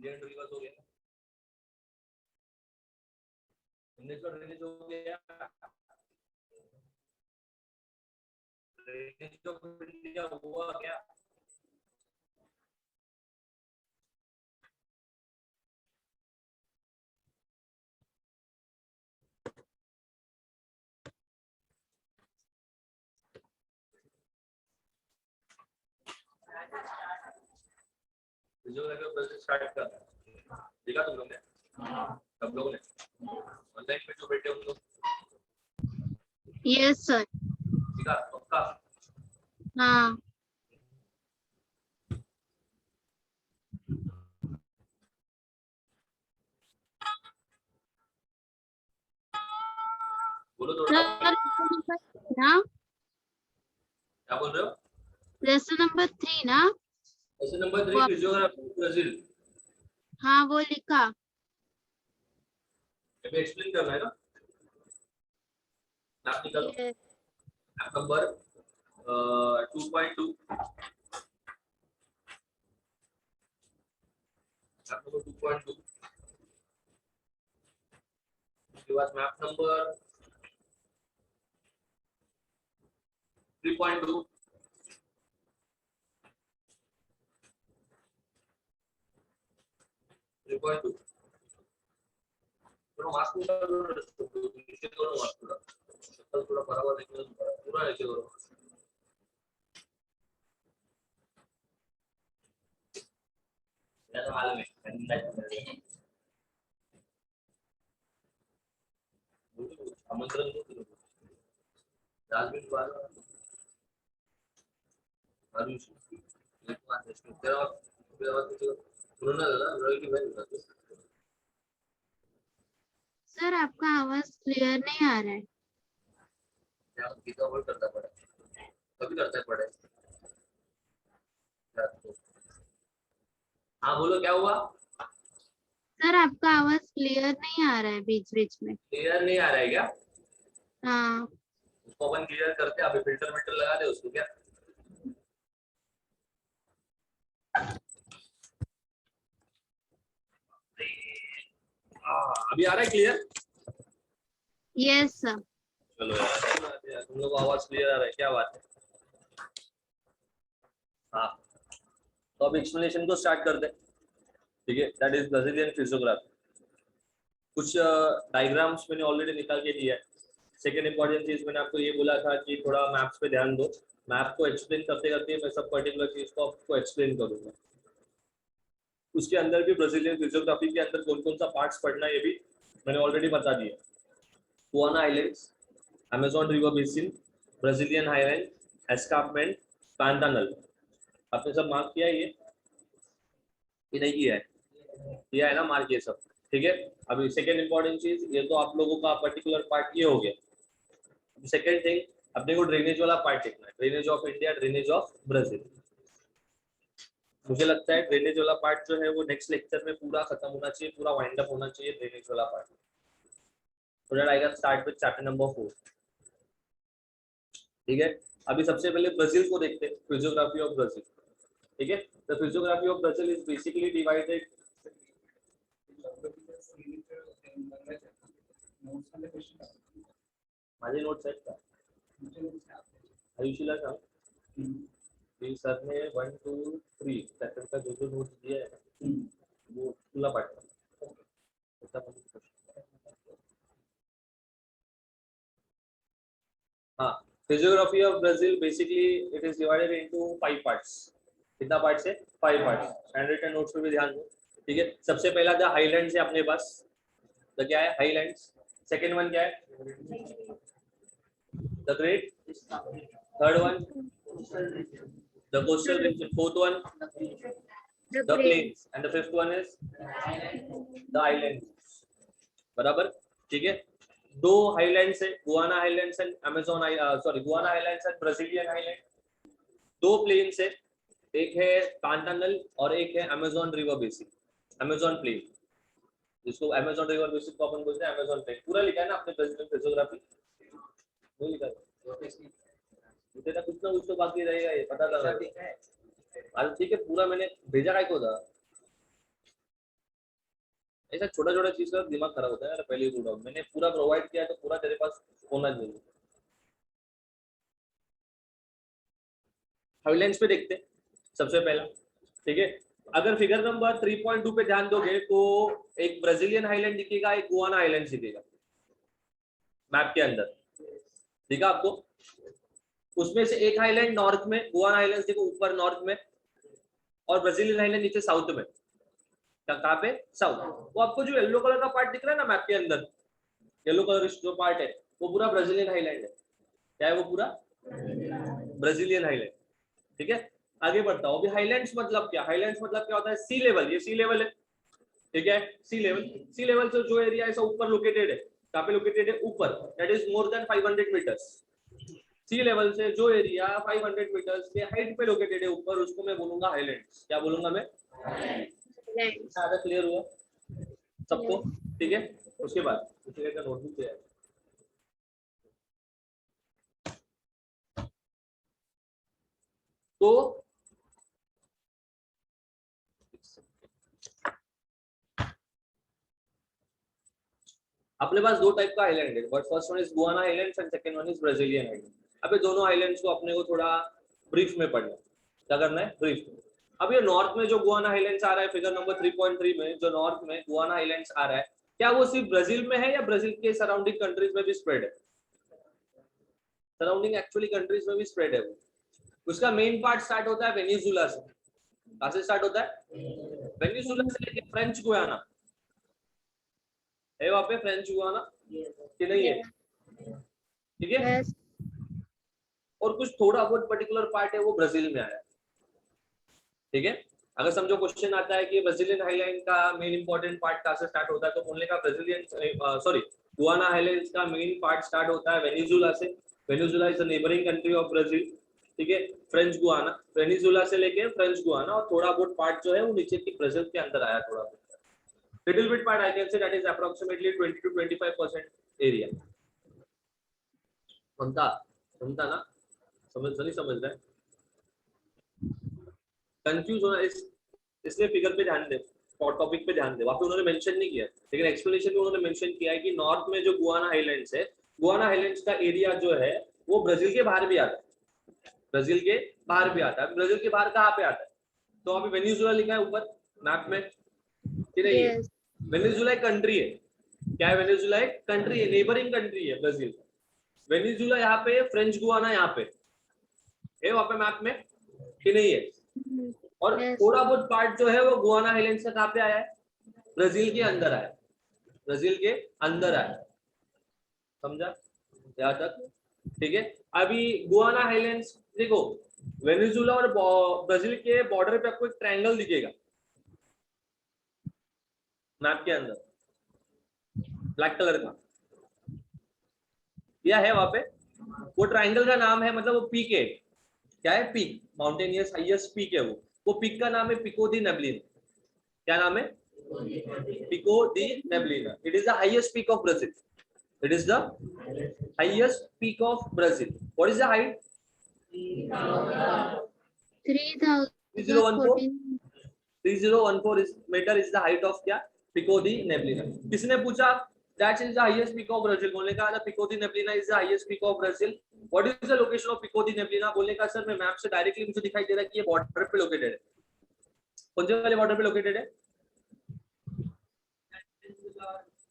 Indian reverse हो गया, drainage हो गया, ड्रेनेज ऑफ इंडिया हुआ क्या? स्टार्ट कर देखा तुम लोग ने, सब लोगों ने ऑनलाइन में जो बैठे उन लोग? Yes sir. ठीक है पक्का? हाँ बोलो थोड़ा। सर ना, क्या बोल रहे हो? लेसन नंबर 3 ना? Lesson number 3 physiography Brazil. हाँ वो लिखा। अभी एक्सप्लेन करना है ना? मैप निकालो। Yes. Map number 2.2, map number 2.2 उसके बाद मैप नंबर 3.2, थोड़ा मास्क निकालो, नीचे करो मास्क, थोड़ा थोड़ा बराबर देखो, पूरा नीचे करो। तो मालूम है आमंत्रण दो राजवीर वाला आरुष एक बात है तेरा उन्होंने लगा रोई की वैल्यू करते। सर आपका आवाज क्लियर नहीं आ रहा है। क्या गीता और करता पड़ा, कभी करता पड़ा। हाँ बोलो क्या हुआ? सर आपका आवाज क्लियर नहीं आ रहा है बीच बीच में। क्लियर नहीं आ रहा है क्या? हाँ उसको अपन क्लियर करते, अभी फिल्टर लगा दे उसको क्या? अभी आ रहा है क्लियर? Yes sir. चलो यार तुम लोग को आवाज क्लियर आ रहा है, क्या बात है। हाँ तो अब एक्सप्लेनेशन को स्टार्ट करते हैं। ठीक है, दैट इज ब्राजीलियन फिजियोग्राफी। कुछ डायग्राम्स मैंने ऑलरेडी निकाल के दिया है। सेकेंड इंपॉर्टेंट चीज मैंने आपको ये बोला था कि थोड़ा मैप्स पे ध्यान दो। मैप को एक्सप्लेन करते करते मैं सब पर्टिकुलर चीज को आपको एक्सप्लेन करूंगा। उसके अंदर भी ब्राजीलियन फिजियोग्राफी के अंदर कौन कौन सा पार्ट्स पढ़ना है ये भी मैंने ऑलरेडी बता दिया। Guana islands, Amazon river basin, Brazilian highland, escarpment, Pantanal. आपने सब मार्क किया है ये नहीं किया है? किया है ना मार्क ये सब? ठीक है। अभी सेकेंड इंपॉर्टेंट चीज, ये तो आप लोगों का पर्टिकुलर पार्ट ये हो गया। सेकेंड थिंग, अपने को ड्रेनेज वाला पार्ट देखना है, drainage of India, drainage of Brazil. मुझे लगता है ड्रेनेज वाला पार्ट जो है वो नेक्स्ट लेक्चर में पूरा खत्म होना चाहिए, पूरा वाइंड अप होना चाहिए ड्रेनेज वाला part. So that I can start with chapter number 4. ठीक है। अभी सबसे पहले ब्राजील को देखते हैं, फिजियोग्राफी ऑफ ब्राजील। ठीक है, the physiography of Brazil is basically divided. माझे नोट्स आहेत का? आयुषीला सांग की सर ने 1 2 3 सेकंड का जो नोट्स दिया है वो तुला पाठवा। हाँ, physiography of Brazil basically it is divided into 5 parts. कितना पार्ट्स है? 5 पार्ट्स। हैंड रिटन नोट्स पे भी ध्यान दो। ठीक है, सबसे पहला द हाईलैंड्स है अपने पास। तो क्या है? हाईलैंड्स। सेकंड वन क्या है? The great. Third one the coastal region. Fourth one the plains and the fifth one is the islands. बराबर? ठीक है। दो हाईलैंड्स है, Guiana Highlands and Amazon sorry Guiana Highlands and Brazilian highland. दो plains है, एक है पैंटानल और एक है Amazon river basin, Amazon plain, जिसको अमेज़न रिवर बेसिन को अपन बोलते हैं अमेज़न प्लेन। पूरा लिखा है ना आपने ब्राजीलियन फिजियोग्राफी? नहीं लिखा है कुछ ना कुछ तो बाकी रहेगा, ये पता था। अरे ठीक है, पूरा मैंने भेजा काय को था? ऐसा छोटा छोटा चीज का दिमाग खराब होता है यार, पहले ही बोल रहा हूँ मैंने, पूरा प्रोवाइड किया है तो पूरा तेरे पास होना चाहिए। हाईलाइंस पे देखते हैं सबसे पहला, ठीक है। अगर फिगर नंबर 3.2 पे ध्यान दोगे तो एक ब्राजीलियन हाईलैंड दिखेगा, एक गुआना हाईलैंड दिखेगा मैप के अंदर, दिखा आपको? उसमें से एक हाईलैंड नॉर्थ में, गुआना हाईलैंड देखो ऊपर नॉर्थ में, और ब्राजीलियन हाईलैंड नीचे साउथ में। कहाँ पे? साउथ। वो आपको जो येलो कलर का पार्ट दिख रहा है ना मैप के अंदर, येलो कलर जो पार्ट है वो पूरा ब्राजीलियन हाईलैंड है। क्या है वो? पूरा ब्राजीलियन हाईलैंड, ठीक है। आगे बढ़ता हूँ। अभी हाईलैंड्स मतलब क्या? हाईलैंड्स मतलब क्या होता है? सी लेवल, ये सी लेवल है, ठीक है। सी लेवल, सी लेवल से जो एरिया ऐसा ऊपर लोकेटेड है, कहाँ पे लोकेटेड है? ऊपर, that is more than 500 meters. Sea level से जो एरिया 500 मीटर्स के हाइट पे लोकेटेड है ऊपर, उसको मैं बोलूंगा हाईलैंड्स। क्या बोलूंगा मैं? ज्यादा क्लियर हुआ सबको? ठीक है। उसके बाद नोटबुक पे है तो अपने पास दो टाइप का आइलैंड है, but first one is Guana islands and second one is Brazilian island. अबे दोनों आइलैंड्स को अपने को थोड़ा ब्रीफ में पढ़ना। क्या करना है? ब्रीफ में। अब ये नॉर्थ में जो गुआना आइलैंड्स आ रहा है फिगर नंबर 3.3 में, जो नॉर्थ में गुआना आइलैंड्स आ रहा है, क्या वो सिर्फ ब्राजील में है या ब्राजील के सराउंडिंग कंट्रीज में भी स्प्रेड है? सराउंडिंग एक्चुअली कंट्रीज में भी स्प्रेड है वो। उसका मेन पार्ट स्टार्ट होता है वेनेजुला से। कहां से स्टार्ट होता है? वेनेजुला से लेके फ्रेंच गुयाना है, वहां पे फ्रेंच गुयाना कि नहीं है? ठीक है। Yes. और कुछ थोड़ा बहुत पर्टिकुलर पार्ट है वो ब्राजील में आया, ठीक है। अगर समझो क्वेश्चन आता है कि ब्राजीलियन हाईलैंड का मेन इंपॉर्टेंट पार्ट कहां से स्टार्ट होता है, तो बोलने का ब्राजीलियन सॉरी गुआना हाईलैंड्स का मेन पार्ट स्टार्ट होता है वेनेजुला से। Venezuela is the neighbouring country of Brazil, ठीक है। फ्रेंच गुआना, वेनेजुला से लेके फ्रेंच गुआना, और थोड़ा बहुत पार्ट जो है वो नीचे की ब्राजील के अंदर आया, थोड़ा बहुत little bit part I can say that is approximately 20 to 25% area. समझता? समझता ना? समझ नहीं समझ रहे? कंफ्यूज होना इसलिए फिगर पे ध्यान दे और टॉपिक पे ध्यान दे। वहां पे उन्होंने मेंशन नहीं किया, लेकिन एक्सप्लेनेशन में उन्होंने मेंशन किया है कि नॉर्थ में जो गुआना हाईलैंड्स है, गुआना हाईलैंड्स का एरिया जो है वो ब्राजील के बाहर भी आता है। ब्राजील के बाहर भी आता है। ब्राजील के बाहर कहाँ पे आता है? तो अभी वेनेजुएला लिखा है ऊपर मैप में कि नहीं है? Yes. वेनेजुएला एक कंट्री है। क्या है? वेनेजुएला एक कंट्री है, नेबरिंग कंट्री है ब्राजील। वेनेजुएला यहाँ पे, फ्रेंच गुआना यहाँ पे है, वहां पे मैप में कि नहीं है? और Yes. थोड़ा बहुत पार्ट जो है वो गुआना हाईलैंड्स का कहाँ पे आया है? ब्राजील के अंदर आया, ब्राजील के अंदर आया। समझा यहाँ तक? ठीक है। अभी गुआना हाईलैंड्स देखो, वेनेजुएला और ब्राजील के बॉर्डर पे आपको एक ट्रायंगल दिखेगा मैप के अंदर, ब्लैक कलर का यह है वहां पे। वो ट्रायंगल का नाम है, मतलब वो पीक है। क्या है? पीक, माउंटेनियस हाईएस्ट पीक है वो पीक का नाम है पिको दी नेबलिना। क्या नाम है? Pico da Neblina. It is the highest peak of Brazil. It is the highest peak of Brazil. What is the height? 3014. 3014. 3014 meter is the height of क्या? Pico di Neblina. किसने पूछा? That is the highest peak of Brazil. बोलने का था Pico di Neblina is the highest peak of Brazil. What is the location of Pico di Neblina? बोलने का sir मैं map से डायरेक्टली मुझे दिखाई दे रहा है कि ये बॉर्डर पे लोकेटेड है। कौन से वाले बॉर्डर पे लोकेटेड है?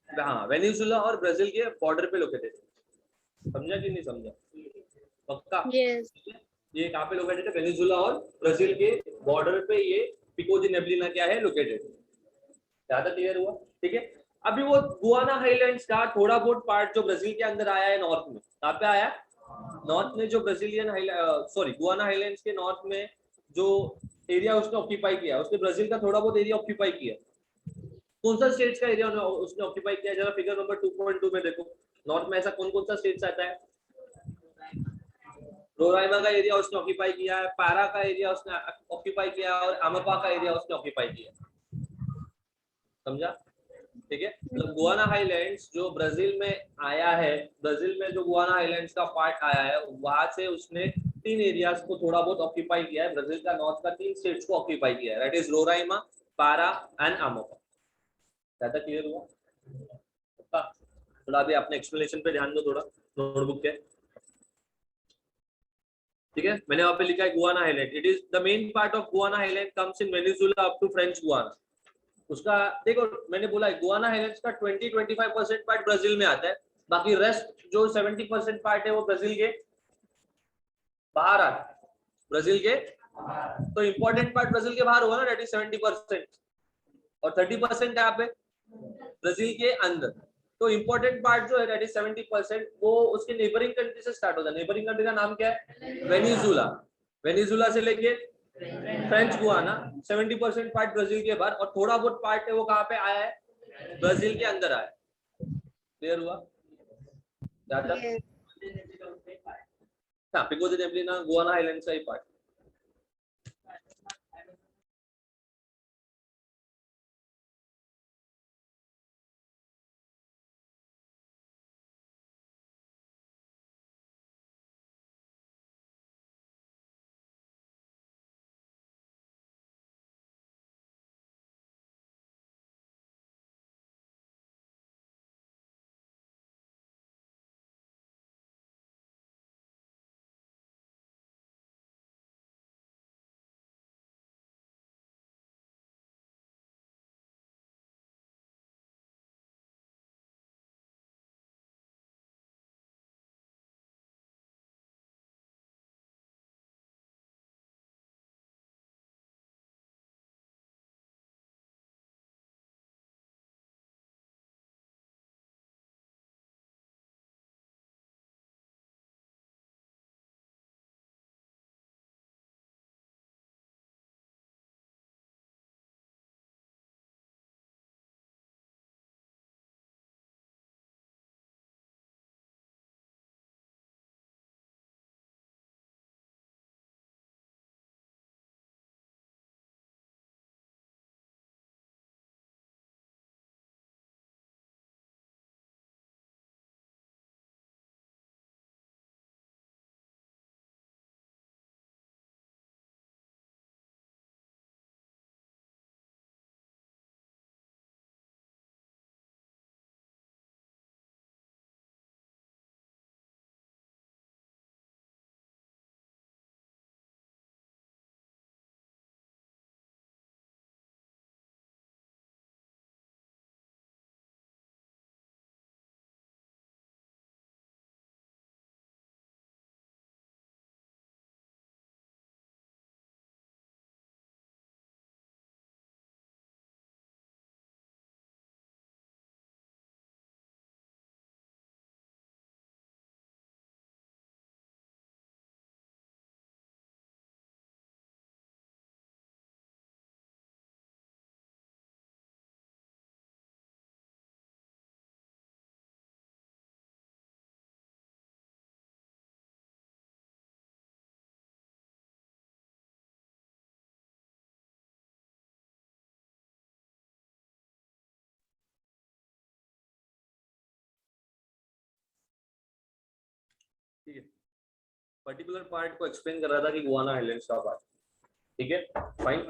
हाँ, वेनेजुएला और ब्राजील के बॉर्डर पे लोकेटेड है। समझा कि नहीं समझा? पक्का? Yes. ये कहाँ पे लोकेटेड है? वेनेजुएला और ब्राजील के बॉर्डर पे ये पिको दी नेबलिना क्या है? लोकेटेड। ज्यादा क्लियर हुआ? ठीक है। अभी वो गुआना हाईलैंड्स का थोड़ा बहुत पार्ट जो ब्राजील के अंदर आया है नॉर्थ में, कहाँ पे आया? नॉर्थ में जो ब्राजीलियन सॉरी गुआना हाईलैंड्स के नॉर्थ में जो एरिया उसने ऑक्यूपाई किया, उसने ब्राजील का थोड़ा बहुत एरिया ऑक्यूपाई किया। कौन सा स्टेट्स का एरिया उसने ऑक्यूपाई किया? जरा फिगर नंबर 2.2 में देखो, नॉर्थ में ऐसा कौन कौन सा स्टेट्स आता है? रोराइमा का एरिया उसने ऑक्यूपाई किया है, पारा का एरिया उसने ऑक्यूपाई किया है, और अमपा का एरिया उसने ऑक्यूपाई किया। समझा? ठीक है। मतलब गुआना हाईलैंड्स जो ब्राजील में आया है, ब्राजील में जो गुआना हाईलैंड्स का पार्ट आया है, वहां से उसने 3 एरियाज को थोड़ा बहुत ऑक्यूपाई किया है। ब्राजील का नॉर्थ का 3 स्टेट्स को ऑक्यूपाई किया है, दैट इज रोराइमा, पारा एंड अमपा। ज्यादा क्लियर हुआ? पक्का? थोड़ा अभी अपने एक्सप्लेनेशन पे ध्यान दो थोड़ा नोटबुक के, ठीक है। मैंने वहां पे लिखा है Guiana highland, it is the main part of Guiana highland comes in Venezuela up to French Guiana. उसका देखो मैंने बोला है गुआना हाईलैंड्स का 20-25% पार्ट ब्राजील में आता है, बाकी रेस्ट जो 70% पार्ट है वो ब्राजील के बाहर आता है, ब्राजील के। तो इंपॉर्टेंट पार्ट ब्राजील के बाहर होगा ना, दैट इज 70%, और 30% यहाँ पे ब्राजील के अंदर। तो इंपॉर्टेंट पार्ट जो है दैट इज 70%, वो उसके नेबरिंग कंट्री से स्टार्ट होता है। नेबरिंग कंट्री का नाम क्या है? वेनेजुएला। वेनेजुएला से लेके फ्रेंच गुआना, 70% पार्ट ब्राजील के बाहर, और थोड़ा बहुत पार्ट है वो कहाँ पे आया है? ब्राजील के अंदर आया है। क्लियर हुआ? हाँ, पिको द नेबलिना गुआना आइलैंड का ही पार्ट। ठीक है, पर्टिकुलर पार्ट को एक्सप्लेन कर रहा था कि गुआना आइलैंड्स का पार्ट, ठीक है फाइन।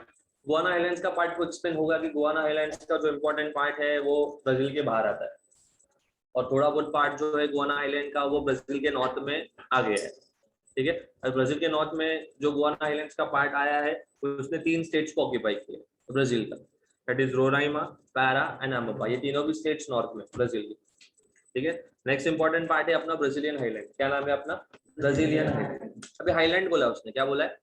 गुआना आइलैंड्स का पार्ट को एक्सप्लेन होगा कि गुआना आइलैंड्स का जो इंपॉर्टेंट पार्ट है वो ब्राजील के बाहर आता है, और थोड़ा बहुत पार्ट जो है गुआना आइलैंड का वो ब्राजील के नॉर्थ में आ गया है, ठीक है। और ब्राजील के नॉर्थ में जो गुआना आइलैंड्स का पार्ट आया है उसने 3 स्टेट्स को ऑक्यूपाई किया ब्राजील का, that is Roraima, Para and Amapa. ये तीनों भी स्टेट्स नॉर्थ में ब्राजील की, ठीक है। नेक्स्ट इंपॉर्टेंट पार्ट है अपना ब्राजीलियन हाईलैंड। क्या नाम है अपना? Brazilian highland. अभी हाईलैंड बोला उसने, क्या बोला है?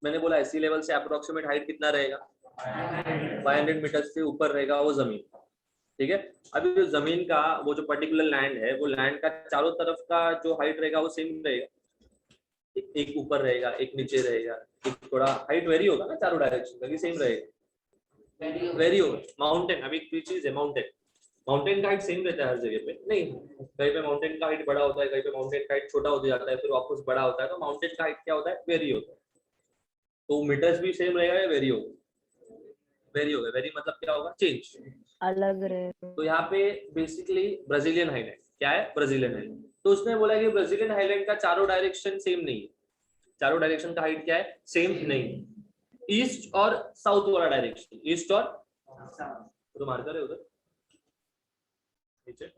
मैंने बोला है सी लेवल से अप्रोक्सीमेट हाइट कितना रहेगा? 500 मीटर से ऊपर रहेगा वो जमीन, ठीक है। अभी जो जमीन का वो जो पर्टिकुलर लैंड है, वो लैंड का चारों तरफ का जो हाइट रहेगा वो सेम रहेगा, एक ऊपर रहेगा, एक नीचे रहेगा, एक थोड़ा हाइट वेरी होगा ना चारों डायरेक्शन का, सेम रहेगा? वेरी होगा। माउंटेन, अभी एक चीज है माउंटेन, माउंटेन का हाइट सेम रहता है हर जगह पे नहीं, कहीं पे माउंटेन का हाइट बड़ा होता है, कहीं पे माउंटेन का हाइट छोटा होता जाता है, फिर वापस बड़ा होता है। तो माउंटेन का हाइट क्या होता है? वेरी होता है। तो मीटर्स भी सेम रहेगा या वेरी होगा? वेरी होगा। वेरी मतलब क्या होगा? चेंज, अलग रहे। तो यहाँ पे बेसिकली ब्राजीलियन हाईलैंड क्या है? Brazilian highland. तो उसने बोला कि ब्राजीलियन हाईलैंड का चारों डायरेक्शन सेम नहीं है। चारों डायरेक्शन का हाइट क्या है? सेम नहीं। ईस्ट और साउथ वाला डायरेक्शन, ईस्ट और तो मार्कर है उधर नीचे।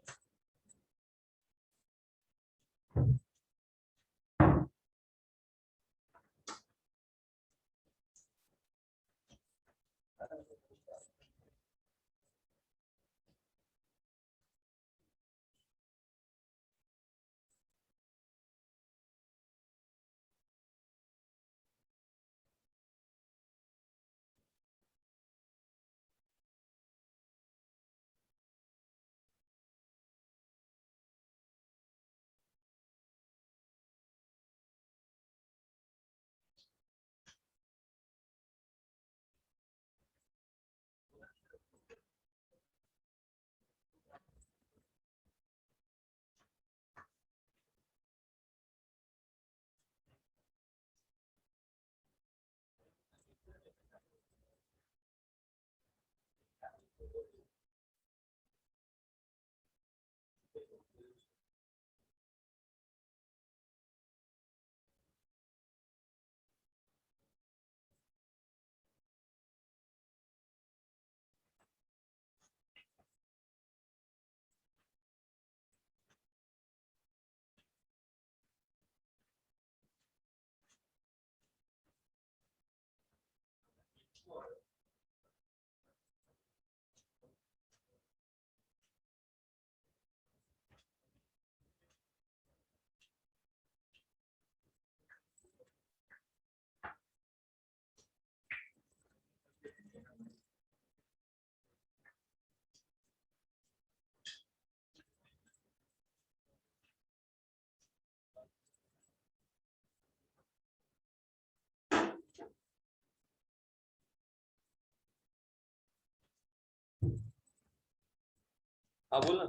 हाँ बोल ना।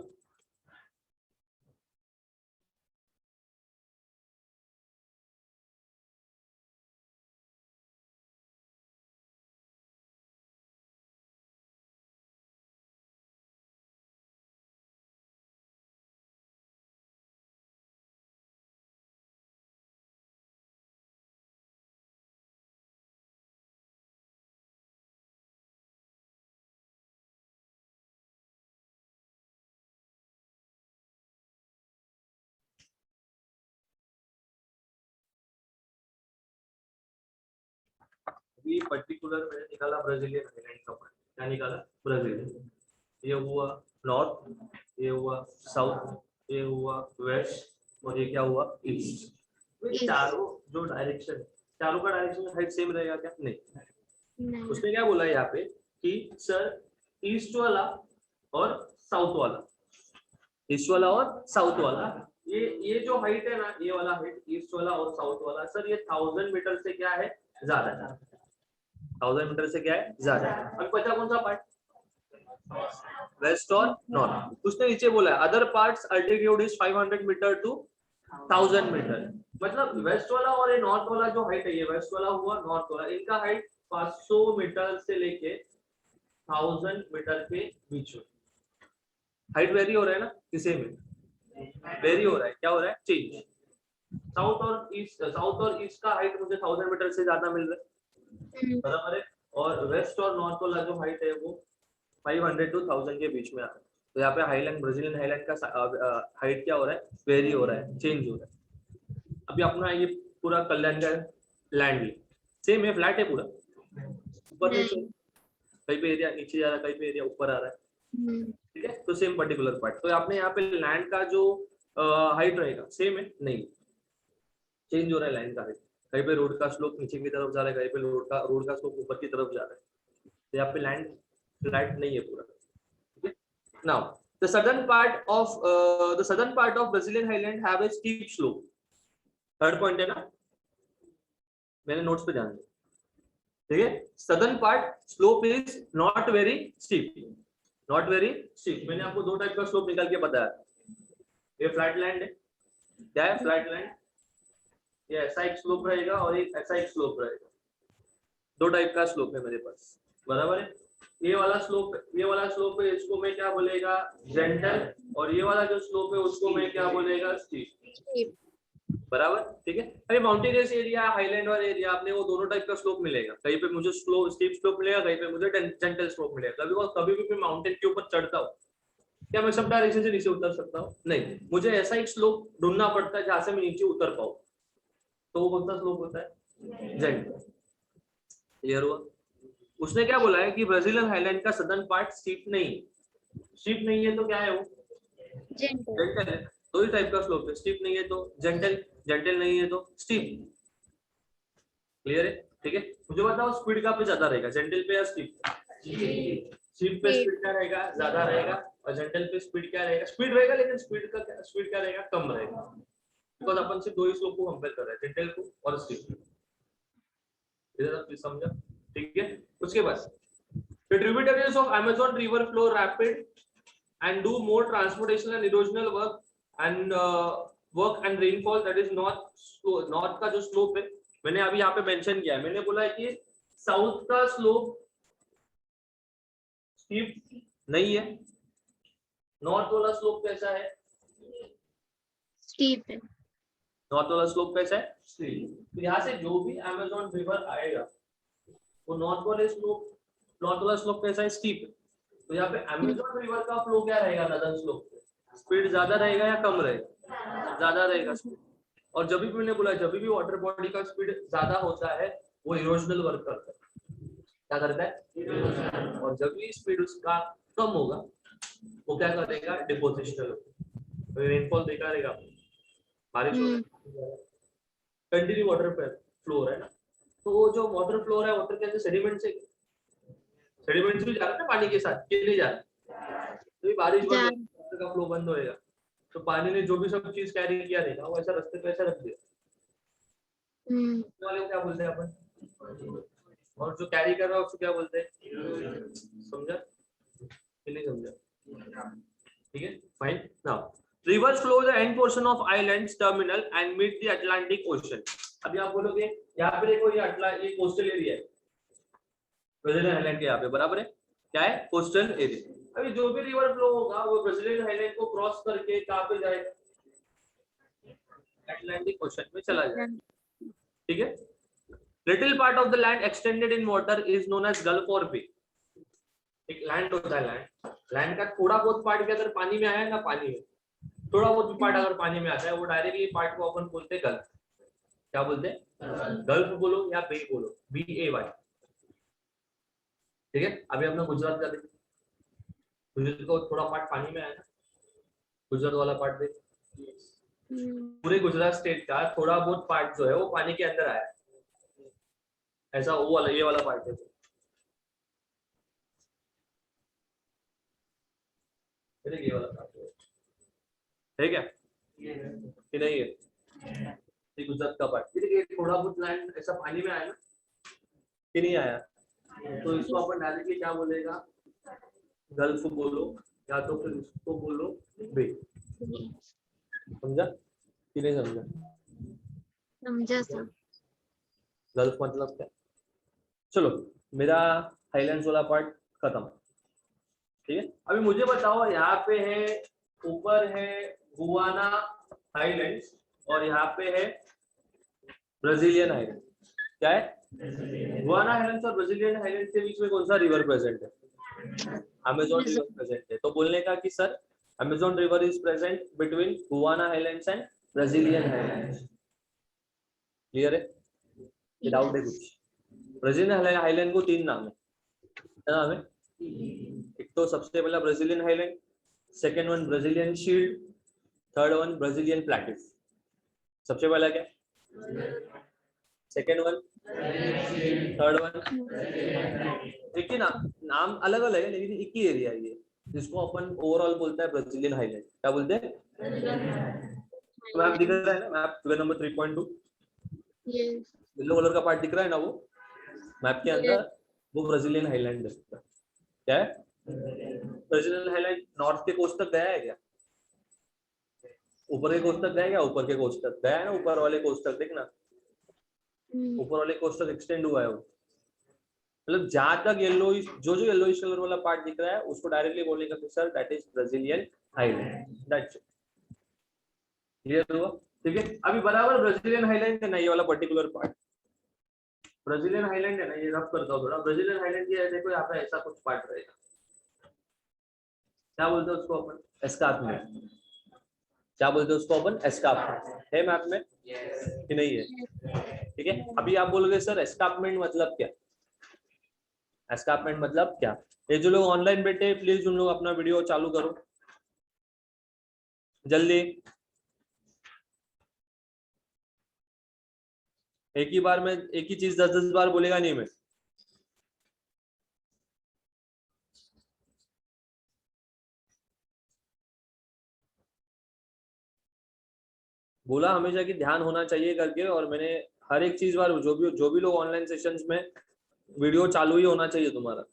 अभी पर्टिकुलर मैंने निकाला ब्राजीलियन हाईलैंड का पॉइंट। क्या निकाला? ब्राजीलियन। ये हुआ नॉर्थ, ये हुआ साउथ, ये हुआ वेस्ट और ये क्या हुआ? ईस्ट। चारों जो डायरेक्शन, चारों का डायरेक्शन हाइट सेम रहेगा क्या? नहीं। उसने क्या बोला यहाँ पे कि सर ईस्ट वाला और साउथ वाला, ईस्ट वाला और साउथ वाला, ये जो हाइट है ना, ये वाला हाइट ईस्ट वाला और साउथ वाला, सर ये 1000 मीटर से क्या है? ज्यादा है। 1000 मीटर से क्या है? ज्यादा है। अब बचा कौन सा पार्ट? वेस्ट और नॉर्थ। उसने नीचे बोला other parts altitude is 500 meter to 1000 meter. मतलब वेस्ट वाला और ये नॉर्थ वाला जो हाइट है, ये वेस्ट वाला हुआ, नॉर्थ वाला, इनका हाइट 500 मीटर से लेके 1000 मीटर के बीच में हाइट वेरी हो रहा है ना, किसी में वेरी हो रहा है। क्या हो रहा है? चेंज। साउथ और ईस्ट का हाइट मुझे 1000 मीटर से ज्यादा मिल रहा है, बराबर है। और वेस्ट और नॉर्थ वाला जो हाइट है वो 500 टू 1000 के बीच में आ रहा है। तो यहाँ पे हाईलैंड, ब्राजीलियन हाईलैंड का हाइट क्या हो रहा है? वेरी हो रहा है, चेंज हो रहा है। अभी अपना ये पूरा कल्याण का लैंड सेम है, फ्लैट है पूरा, ऊपर नीचे, कहीं पे एरिया नीचे जा रहा है, कहीं पे एरिया ऊपर आ रहा है, ठीक है। तो सेम पर्टिकुलर पार्ट। तो आपने यहाँ पे लैंड का जो हाइट रहेगा सेम है? नहीं, चेंज हो रहा है लैंड का हाइट। कहीं पे रोड का स्लोप नीचे की तरफ जा रहा है, कहीं पे रोड का स्लोप ऊपर की तरफ जा रहा है। तो यहाँ पे लैंड फ्लैट नहीं है पूरा, ठीक है। Now the southern part of Brazilian highland have a steep slope. Third point है ना, मैंने नोट्स पे ध्यान दिया, ठीक है। Southern part slope is not very steep, not very steep. मैंने आपको दो टाइप का स्लोप निकाल के बताया। ये फ्लैट लैंड है, क्या है? Flat land. ये ऐसा एक स्लोप रहेगा और एक ऐसा एक स्लोप रहेगा। दो टाइप का स्लोप है मेरे पास, बराबर है। ये वाला स्लोप है, इसको मैं क्या बोलेगा? जेंटल। और ये वाला जो स्लोप है उसको मैं क्या बोलेगा? स्टीप, बराबर, ठीक है। अरे माउंटेनियस एरिया, हाईलैंड वाला एरिया, आपने वो दोनों टाइप का स्लोप मिलेगा। कहीं पे मुझे स्टीप स्लोप मिलेगा, कहीं पे मुझे जेंटल स्लोप मिलेगा। कभी भी मैं माउंटेन के ऊपर चढ़ता हूँ, क्या मैं सब डायरेक्शन से नीचे उतर सकता हूँ? नहीं, मुझे ऐसा एक स्लोप ढूंढना पड़ता है जहां से मैं नीचे उतर पाऊँ। तो वो कौन सा स्लोप होता है? जेंटल। क्लियर हुआ? उसने क्या बोला है कि ब्राजीलियन हाईलैंड का सदर्न पार्ट स्टीप नहीं, स्टीप नहीं है तो क्या है वो? जेंटल। जेंटल है। दो ही टाइप का स्लोप है, स्टीप नहीं है तो जेंटल, जेंटल नहीं है तो स्टीप। क्लियर है? ठीक है। मुझे बताओ स्पीड का पे ज्यादा रहेगा, जेंटल पे या स्टीप? स्टीप पे स्पीड क्या रहेगा? ज्यादा रहेगा। और जेंटल पे स्पीड क्या रहेगा? स्पीड रहेगा, लेकिन स्पीड क्या रहेगा? कम रहेगा। बिकॉज अपन सिर्फ दो ही स्लोप को कंपेयर कर रहे हैं, जेंटल को और स्टीप को। इधर आप समझा? ठीक है। उसके बाद the tributaries of Amazon river flow rapid and do more transportation and erosional work and rainfall, that is north का जो स्लोप है, मैंने अभी यहाँ पे मेंशन किया है। मैंने बोला है कि साउथ का स्लोप स्टीप नहीं है। नॉर्थ वाला स्लोप कैसा है? स्टीप है। नॉर्थ वाला स्लोप कैसा है? स्टीप। तो यहाँ से जो भी अमेज़न रिवर आएगा वो नॉर्थ वाला स्लोप कैसा है? स्टीप। तो यहाँ पे अमेज़न रिवर का फ्लो क्या रहेगा? नदर्न स्लोप पे स्पीड ज्यादा रहेगा या कम रहेगा? ज्यादा रहेगा स्पीड। और जब भी मैंने बोला, जब भी वाटर बॉडी का स्पीड ज्यादा होता है वो इरोजनल वर्क करता है। क्या करता है? और जब भी स्पीड उसका कम होगा वो क्या करेगा? डिपोजिशनल। रेनफॉल देखा रहेगा, बारिश हो रहा है, कंटिन्यू वाटर फ्लो हो रहा है ना, तो वो जो वाटर फ्लो हो रहा है, वाटर के अंदर सेडिमेंट से भी जा रहा है ना पानी के साथ, कि नहीं जा रहा? तो बारिश बंद होगी, वाटर का फ्लो बंद होएगा, तो पानी ने जो भी सब चीज कैरी किया रहेगा वो ऐसा रास्ते पे ऐसा रख दिया। वाले को क्या बोलते हैं अपन? और जो कैरी कर रहा है उसको क्या बोलते हैं? समझा कि नहीं समझा? ठीक है, fine. Now rivers flow the end portion of islands terminal and meet the Atlantic Ocean। अभी आप बोलोगे यहाँ पे देखो ये कोस्टल एरिया है, ब्राजीलियन आइलैंड के यहाँ पे, बराबर है? क्या है? Coastal area. अभी जो भी रिवर फ्लो होगा वो ब्राजीलियन आइलैंड को क्रॉस करके कहाँ पे जाएगा? अटलांटिक ओशन में चला जाएगा। ठीक है। Little part of the land extended in water is known as gulf और बे। एक लैंड होता है, लैंड का थोड़ा बहुत पार्ट भी अगर पानी में आया ना, पानी में थोड़ा बहुत भी पार्ट अगर पानी में आता है वो डायरेक्टली पार्ट को अपन बोलते हैं गल्फ। क्या बोलते हैं? गल्फ बोलो या बे बोलो, BAY। ठीक है। अभी अपना गुजरात का देखो, गुजरात को थोड़ा पार्ट पानी में आया ना, गुजरात वाला पार्ट देख, पूरे गुजरात स्टेट का थोड़ा बहुत पार्ट जो है वो पानी के अंदर आया, ऐसा वो वाला ये वाला पार्ट है। ये वाला पार्ट है क्या? कि नहीं है? ये गुजरात का पार्ट, ये थोड़ा बहुत लैंड ऐसा पानी में आया ना, कि नहीं आया? तो इसको अपन डायरेक्टली क्या बोलेगा? गल्फ बोलो या तो फिर उसको बोलो बे। समझा कि नहीं समझा? समझा सर। गल्फ मतलब क्या? चलो, मेरा हाईलैंड्स वाला पार्ट खत्म। ठीक है। अभी मुझे बताओ, यहाँ पे है, ऊपर है गुआना हाईलैंड्स और यहाँ पे है ब्राजीलियन हाईलैंड। क्या है? गुआना हाईलैंड्स और ब्राजीलियन हाईलैंड के बीच में कौन सा रिवर प्रेजेंट है? अमेज़न रिवर प्रेजेंट है। तो बोलने का कि sir Amazon river is present between Guana Highlands and Brazilian highlands. Clear है? डाउट है कुछ? ब्राजीलियन हाईलैंड को 3 नाम है, क्या नाम है? एक तो सबसे पहला Brazilian highland, second one Brazilian shield, third one Brazilian plateau. सबसे पहला क्या? सेकंड वन, थर्ड वन, एक ही नाम अलग अलग है लेकिन एक ही एरिया है ये, जिसको अपन ओवरऑल बोलता है ब्राजीलियन हाईलैंड। क्या बोलते हैं? मैप दिख रहा है ना, map figure number 3.2, yellow colour का पार्ट दिख रहा है ना, वो मैप के अंदर वो ब्राजीलियन हाईलैंड है। क्या है? ब्राजीलियन हाईलैंड नॉर्थ के कोस्ट तक गया है क्या? ऊपर के कोस्ट तक गया है क्या? ऊपर के कोस्ट तक गया है ना, ऊपर वाले कोस्ट तक देखना, ऊपर वाले कोस्ट तक एक्सटेंड हुआ है वो। मतलब जहां तक येलोइश जो येलोइश कलर वाला पार्ट दिख रहा है उसको डायरेक्टली बोलेगा कि sir that is Brazilian highland. That's it. Clear हुआ? ठीक है, अभी बराबर ब्राजीलियन हाईलैंड है ना ये वाला पर्टिकुलर पार्ट, ब्राजीलियन हाईलैंड है ना, ये रब करता हूँ थोड़ा, ब्राजीलियन हाईलैंड ये देखो यहाँ पे ऐसा कुछ पार्ट रहेगा, क्या बोलते हैं उसको अपन, एस्कार्पमेंट, क्या बोलते हैं उसको अपन, एस्कार्पमेंट, है मैप में कि नहीं है? ठीक है, अभी आप बोलोगे सर एस्कार्पमेंट मतलब क्या, एस्कार्पमेंट मतलब क्या? ये जो लोग ऑनलाइन बैठे हैं प्लीज उन लोग अपना वीडियो चालू करो जल्दी, एक ही बार में एक ही चीज 10-10 बार बोलेगा नहीं मैं। बोला हमेशा कि ध्यान होना चाहिए करके, और मैंने हर एक चीज बार जो भी लोग ऑनलाइन सेशंस में वीडियो चालू ही होना चाहिए तुम्हारा।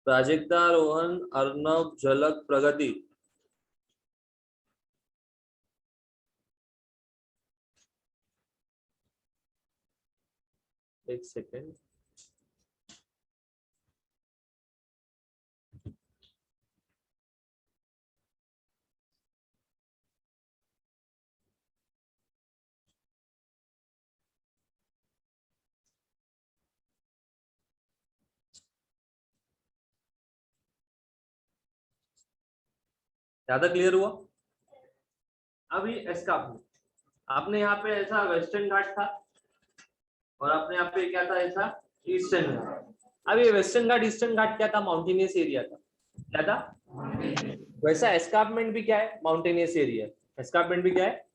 प्राजक्ता, रोहन, अर्नव, झलक, प्रगति, एक सेकेंड, ज्यादा क्लियर हुआ? अभी एस्कार्पमेंट, आपने यहाँ पे ऐसा वेस्टर्न घाट था और आपने यहाँ पे क्या था, ऐसा ईस्टर्न घाट। अब ये वेस्टर्न घाट ईस्टर्न घाट क्या था, माउंटेनियस एरिया था, क्या था? वैसा एस्कार्पमेंट भी क्या है, माउंटेनियस एरिया। एस्कार्पमेंट भी क्या है,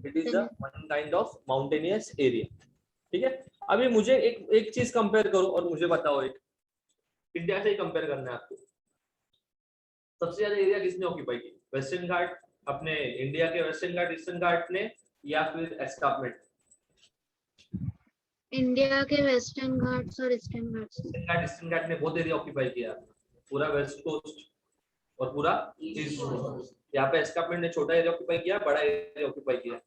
it is the one kind of mountainous area. ठीक है, अभी मुझे एक चीज कंपेयर करो और मुझे बताओ, एक इंडिया से ही कंपेयर करना है आपको, सबसे ज्यादा एरिया किसने ऑक्यूपाई की, वेस्टर्न घाट, अपने इंडिया के वेस्टर्न घाट ईस्टर्न घाट ने, या फिर एस्कार्पमेंट? इंडिया के वेस्टर्न घाट्स और ईस्टर्न घाट्स। वेस्टर्न घाट ईस्टर्न घाट ने बहुत एरिया ऑक्यूपाई किया, पूरा वेस्ट कोस्ट और पूरा ईस्ट कोस्ट। यहाँ पे एस्कार्पमेंट ने छोटा एरिया ऑक्यूपाई किया, बड़ा एरिया ऑक्यूपाई किया,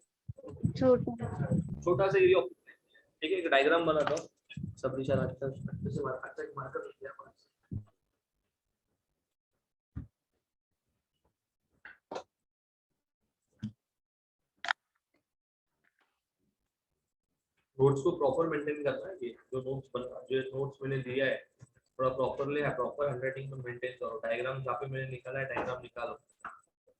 छोटा सा एरिया। ठीक है, एक डायग्राम बनाता हूँ, सब दिशा अच्छा से मार्कर लिया। नोट्स को प्रॉपर मेंटेन करना है, ये जो नोट्स मैंने दिया है थोड़ा प्रॉपरली है, प्रॉपर हैंडराइटिंग में मेंटेन करो, डायग्राम जहाँ पे मैंने निकाला है डायग्राम निकालो,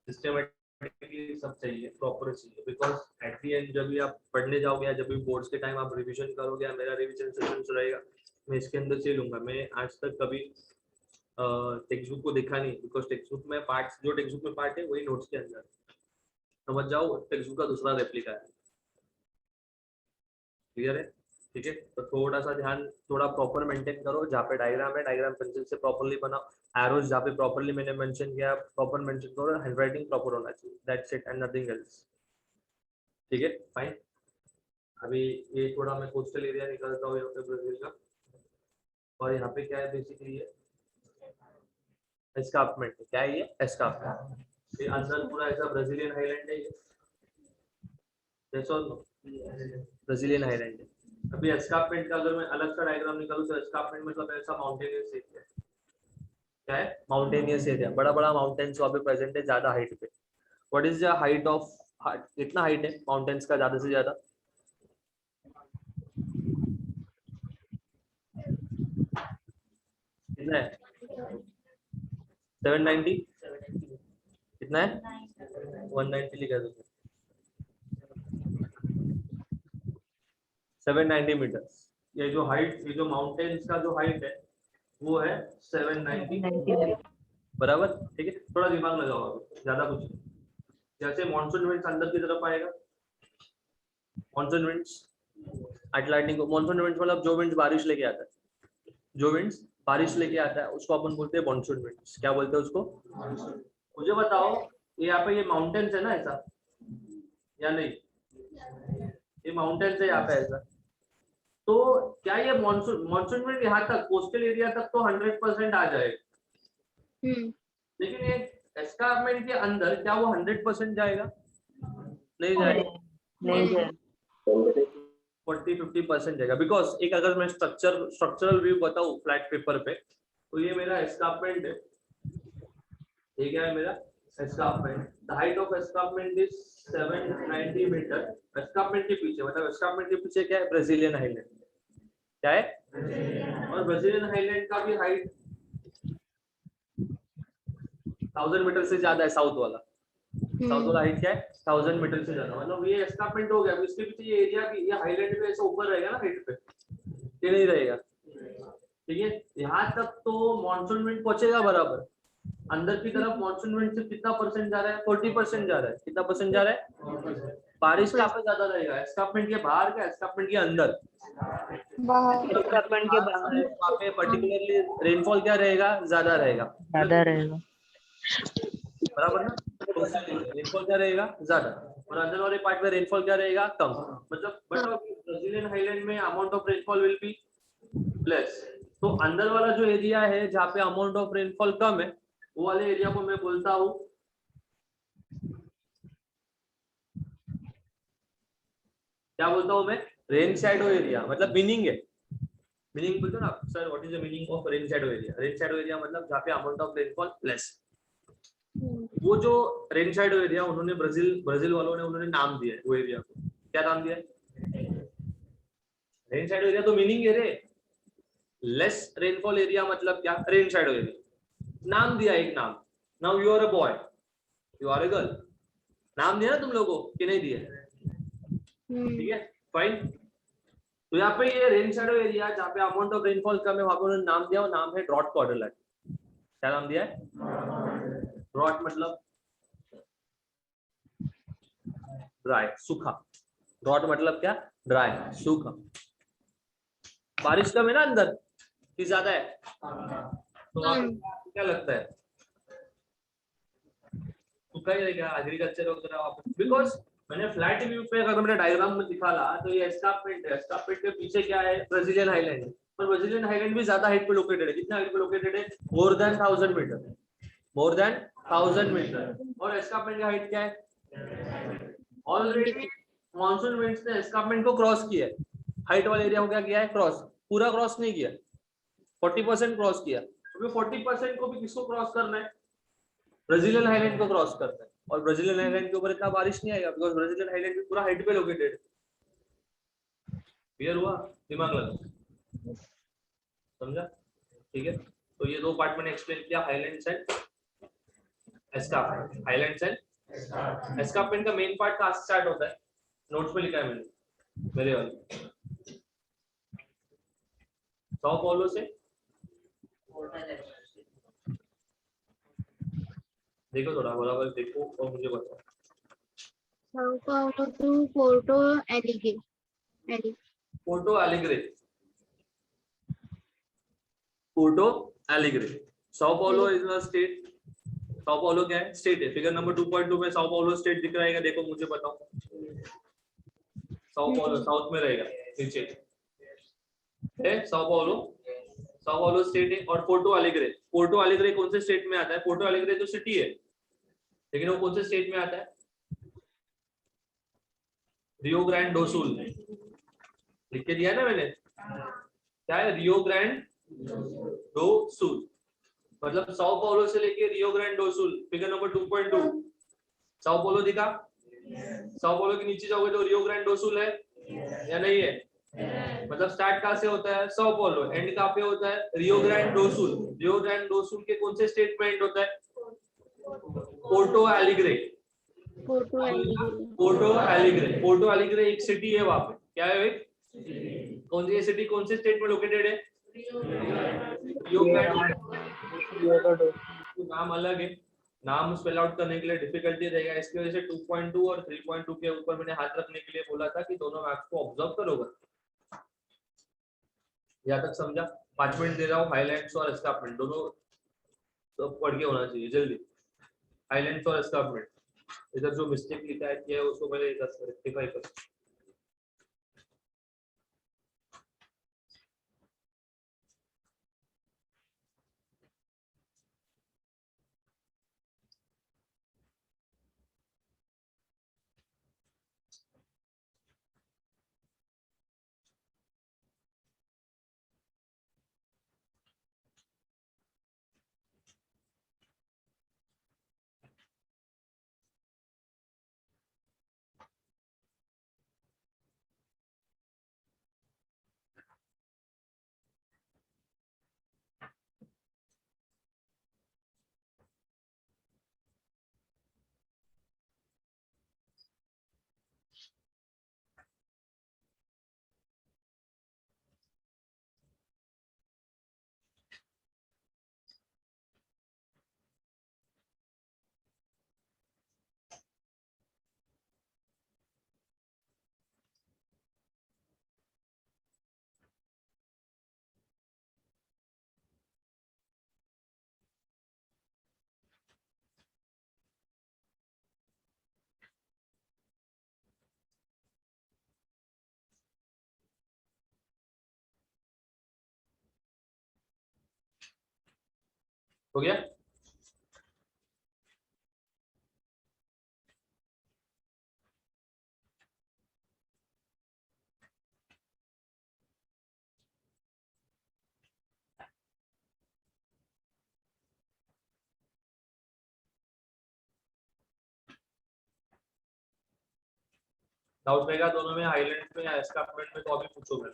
सिस्टमैटिकली सब चाहिए, प्रॉपर चाहिए, बिकॉज एट द एंड जब भी आप पढ़ने जाओगे या जब भी बोर्ड्स के टाइम आप रिवीजन करोगे या मेरा रिवीजन सेशन रहेगा, मैं इसके अंदर से लूंगा। मैं आज तक कभी टेक्स्ट बुक को देखा नहीं, बिकॉज टेक्स्ट बुक में पार्ट्स, जो टेक्स्ट बुक में पार्ट है वही नोट्स के अंदर, समझ जाओ, टेक्स्ट बुक का दूसरा रेप्लिका है। क्लियर है? ठीक है, तो थोड़ा सा ध्यान, थोड़ा प्रॉपर मेंटेन करो, जहाँ पे डायग्राम है डायग्राम पेंसिल से प्रॉपरली बनाओ, एरोज जहाँ पे प्रॉपरली मैंने मेंशन किया प्रॉपर मेंशन करो, हैंडराइटिंग प्रॉपर होना चाहिए, that's it and nothing else. ठीक है, फाइन। अभी ये थोड़ा मैं कोस्टल एरिया निकालता हूँ यहाँ पे ब्राजील का, और यहाँ पे क्या है बेसिकली ये एस्कार्पमेंट, क्या है ये एस्कार्पमेंट, ये अंदर पूरा ऐसा ब्राजीलियन हाईलैंड है, ये ब्राजीलियन हाईलैंड है। अभी एस्कार्पमेंट का अगर मैं अलग सा डायग्राम निकालूं तो एस्कार्पमेंट मतलब ऐसा माउंटेनियस एरिया, क्या है, माउंटेनियस एरिया, बड़ा बड़ा माउंटेन्स वहाँ पे प्रेजेंट है, ज्यादा हाइट पे। What is the height of, कितना हाइट है माउंटेन्स का ज्यादा से ज्यादा, कितना है, 790, कितना है, 190 लिखा दो, 790 मीटर। ये जो हाइट, ये जो माउंटेन्स का जो हाइट है वो है 790, बराबर। ठीक है, थोड़ा दिमाग लगाओ, ज्यादा कुछ नहीं। जैसे मॉनसून विंड्स अंदर की तरफ आएगा, monsoon winds Atlantic, monsoon winds मतलब जो विंड्स बारिश लेके आता है, जो विंड्स बारिश लेके आता है उसको अपन बोलते हैं मॉनसून विंड्स। क्या बोलते हैं उसको? मुझे बताओ, ये यहाँ पे ये माउंटेन्स है ना ऐसा, या नहीं, ये माउंटेन्स है यहाँ पे ऐसा, तो क्या ये मॉनसून विंड यहाँ तक कोस्टल एरिया तक तो 100% आ जाएगा, लेकिन ये एस्कार्पमेंट के अंदर क्या वो 100% जाएगा? नहीं जाएगा, नहीं जाए 40-50% जाएगा। बिकॉज एक अगर मैं स्ट्रक्चरल व्यू बताऊं फ्लैट पेपर पे, तो ये मेरा एस्कार्पमेंट है, ये क्या है मेरा escarpment. The height of escarpment is 790 meter. Escarpment के पीछे मतलब एस्कार्पमेंट के पीछे क्या है? Brazilian highland. क्या है? और ब्राजीलियन हाईलैंड का भी हाइट 1000 मीटर से ज्यादा है। साउथ वाला हाइट क्या है? 1000 मीटर से ज्यादा। मतलब ये एस्कार्पमेंट हो गया, इसके पीछे ये एरिया भी, ये हाईलैंड भी ऐसा ऊपर रहेगा ना हाइट पे, ये नहीं रहेगा। ठीक है, यहाँ तक तो मॉनसून विंड पहुंचेगा बराबर। अंदर की तरफ मॉनसून विंड से कितना परसेंट जा रहा है? 40% जा रहा है। कितना परसेंट जा रहा है? बारिश कहाँ पे ज्यादा रहेगा? एस्कार्पमेंट के बाहर क्या एस्कार्पमेंट के अंदर? एस्कार्पमेंट के बाहर वहाँ पे पर्टिकुलरली रेनफॉल क्या रहेगा? ज्यादा रहेगा। ज्यादा रहेगा, बराबर ना? रेनफॉल क्या रहेगा? ज्यादा, और अंदर वाले पार्ट में रेनफॉल क्या रहेगा? कम। मतलब बट ब्राजीलियन हाईलैंड में amount of rainfall will be less. तो अंदर वाला जो एरिया है जहाँ पे अमाउंट ऑफ रेनफॉल कम है, वो वाले एरिया को मैं बोलता हूँ क्या बोलता हूँ मैं? Rain shadow area. मतलब मीनिंग है, मीनिंग बोलते हो ना sir, what is the meaning of rain shadow area? Rain shadow area मतलब जहाँ पे अमाउंट ऑफ रेनफॉल लेस। वो जो रेन शैडो एरिया उन्होंने ब्राजील वालों ने उन्होंने नाम दिया है वो एरिया को। क्या नाम दिया है? Rain shadow area. तो मीनिंग है रे, लेस रेनफॉल एरिया मतलब क्या? Rain shadow area. नाम दिया एक नाम। Now you are a boy, you are a girl. नाम दिया ना तुम लोगों को कि नहीं दिया? ठीक है, फाइन। तो यहाँ पे ये रेन शैडो एरिया जहाँ पे अमाउंट ऑफ रेनफॉल कम है, वहां पे उन्होंने नाम दिया, वो नाम है ड्रॉट बॉर्डरलैंड। क्या नाम दिया है? ड्रॉट मतलब ड्राई, सूखा। ड्रॉट मतलब क्या? ड्राई, सूखा। बारिश कम है ना अंदर कि ज्यादा है? तो आपको क्या लगता है? सूखा ही रहेगा, एग्रीकल्चर वगैरह। बिकॉज मैंने फ्लैट व्यू पे अगर मैंने डायग्राम में दिखाला तो ये एस्कार्पमेंट है, एस्कार्पमेंट के पीछे क्या है? ब्राजीलियन हाईलैंड है। पर ब्राजीलियन हाईलैंड भी ज्यादा हाइट पे लोकेटेड है। कितना हाइट पे लोकेटेड है? More than 1000 meter, more than 1000 meter. और एस्कार्पमेंट की हाइट क्या है? ऑलरेडी मॉनसून विंड्स ने एस्कार्पमेंट को क्रॉस किया है। हाइट वाले एरिया को क्या किया है? क्रॉस। पूरा क्रॉस नहीं किया, 40% क्रॉस किया। तो 40% को भी किसको क्रॉस करना है? ब्राजीलियन हाईलैंड को क्रॉस करना है। और ब्राजीलियन हाईलैंड के ऊपर इतना बारिश नहीं आएगा बिकॉज ब्राजीलियन हाईलैंड भी पूरा हाइट पे लोकेटेड। क्लियर हुआ? दिमाग लगा, समझा? ठीक है, तो ये दो पार्ट मैंने एक्सप्लेन किया, highlands and escarpment. Highlands and escarpment का मेन पार्ट कहाँ से स्टार्ट होता है? नोट्स में लिखा है मैंने मेरे वाले, सौ पॉलो से। देखो थोड़ा बराबर देखो और मुझे बताओ। Sao Paulo to Porto Alegre. Porto Alegre, Porto Alegre. Sao Paulo is a state. Sao Paulo क्या है? स्टेट है। फिगर नंबर 2.2 में साओ पाउलो स्टेट दिख रहा है, देखो मुझे बताओ। साओ पाउलो साउथ में रहेगा नीचे है। Sao Paulo, Sao Paulo state है। और पोर्टो एलिग्रे, पोर्टो एलिग्रे कौन से स्टेट में आता है? पोर्टो एलिग्रे तो सिटी है, लेकिन वो कौन से स्टेट में आता है? रियो ग्रैंड डो सुल। लिख के दिया ना मैंने, क्या है? रियो ग्रैंड डो सुल। मतलब साओ पाउलो से लेके Rio Grande do Sul. Figure number 2.2 Sao Paulo दिखा? साओ पाउलो के नीचे जाओगे तो रियो ग्रैंड डो सुल है या नहीं है? मतलब स्टार्ट कहाँ से होता है? Sao Paulo. एंड कहाँ पे होता है? रियो ग्रैंड डो सुल। रियो ग्रैंड डो सुल के कौन से स्टेट में एंड होता है? Porto Alegre. Porto Alegre. Porto Alegre, Porto Alegre एक सिटी है वहां पे। क्या है? एक कौन सी सिटी कौन से स्टेट में लोकेटेड है? Rio grand. नाम अलग है, नाम स्पेल आउट करने के लिए डिफिकल्टी रहेगा, इसकी वजह से 2.2 और 3.2 के ऊपर मैंने हाथ रखने के लिए बोला था कि दोनों मैप्स को ऑब्जर्व करोगे। यहाँ तक समझा? 5 मिनट दे रहा हूँ। हाईलाइट्स और एस्कार्पमेंट दोनों तो पढ़ के होना चाहिए जल्दी। हाईलाइट्स और एस्कार्पमेंट, इधर जो मिस्टेक लिखा है किया है उसको पहले इधर रेक्टिफाई करो। हो गया? डाउट रहेगा दोनों में, हाईलाइट में या एस्कार्पमेंट में, तो अभी पूछो मैं।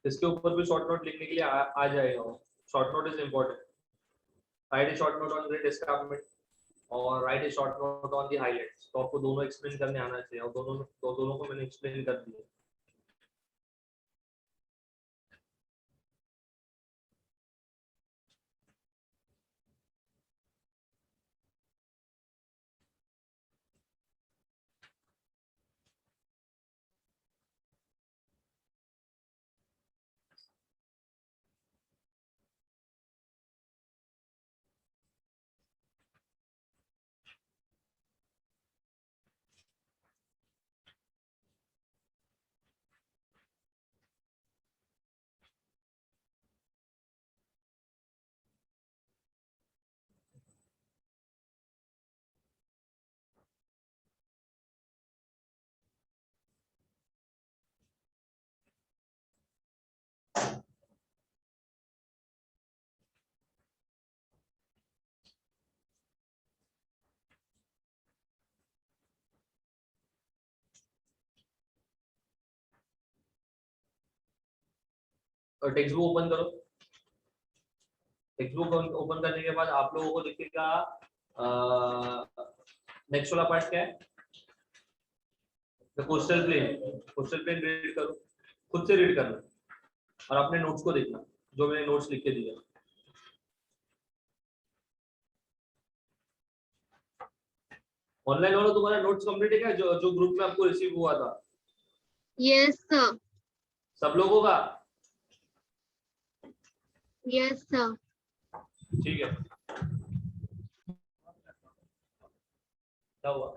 इसके ऊपर भी शॉर्ट नोट लिखने के लिए आ जाएगा। Short note is important. Write a short note on great escarpment और write a short note on the highlights. तो आपको दोनों एक्सप्लेन करने आना चाहिए, और दोनों को मैंने एक्सप्लेन कर दिया। और टेक्स्ट बुक ओपन करो। टेक्स्ट बुक ओपन करने के बाद आप लोगों को दिखेगा नेक्स्ट वाला पार्ट क्या है, the coastal plain. Coastal plain read करो, खुद से रीड करना और अपने नोट्स को देखना जो मैंने नोट्स लिख के दिया। ऑनलाइन वाला तुम्हारा नोट्स कंप्लीट है क्या, जो ग्रुप में आपको रिसीव हुआ था? Yes sir. सब लोगों का? Yes sir. ठीक है, क्या हुआ?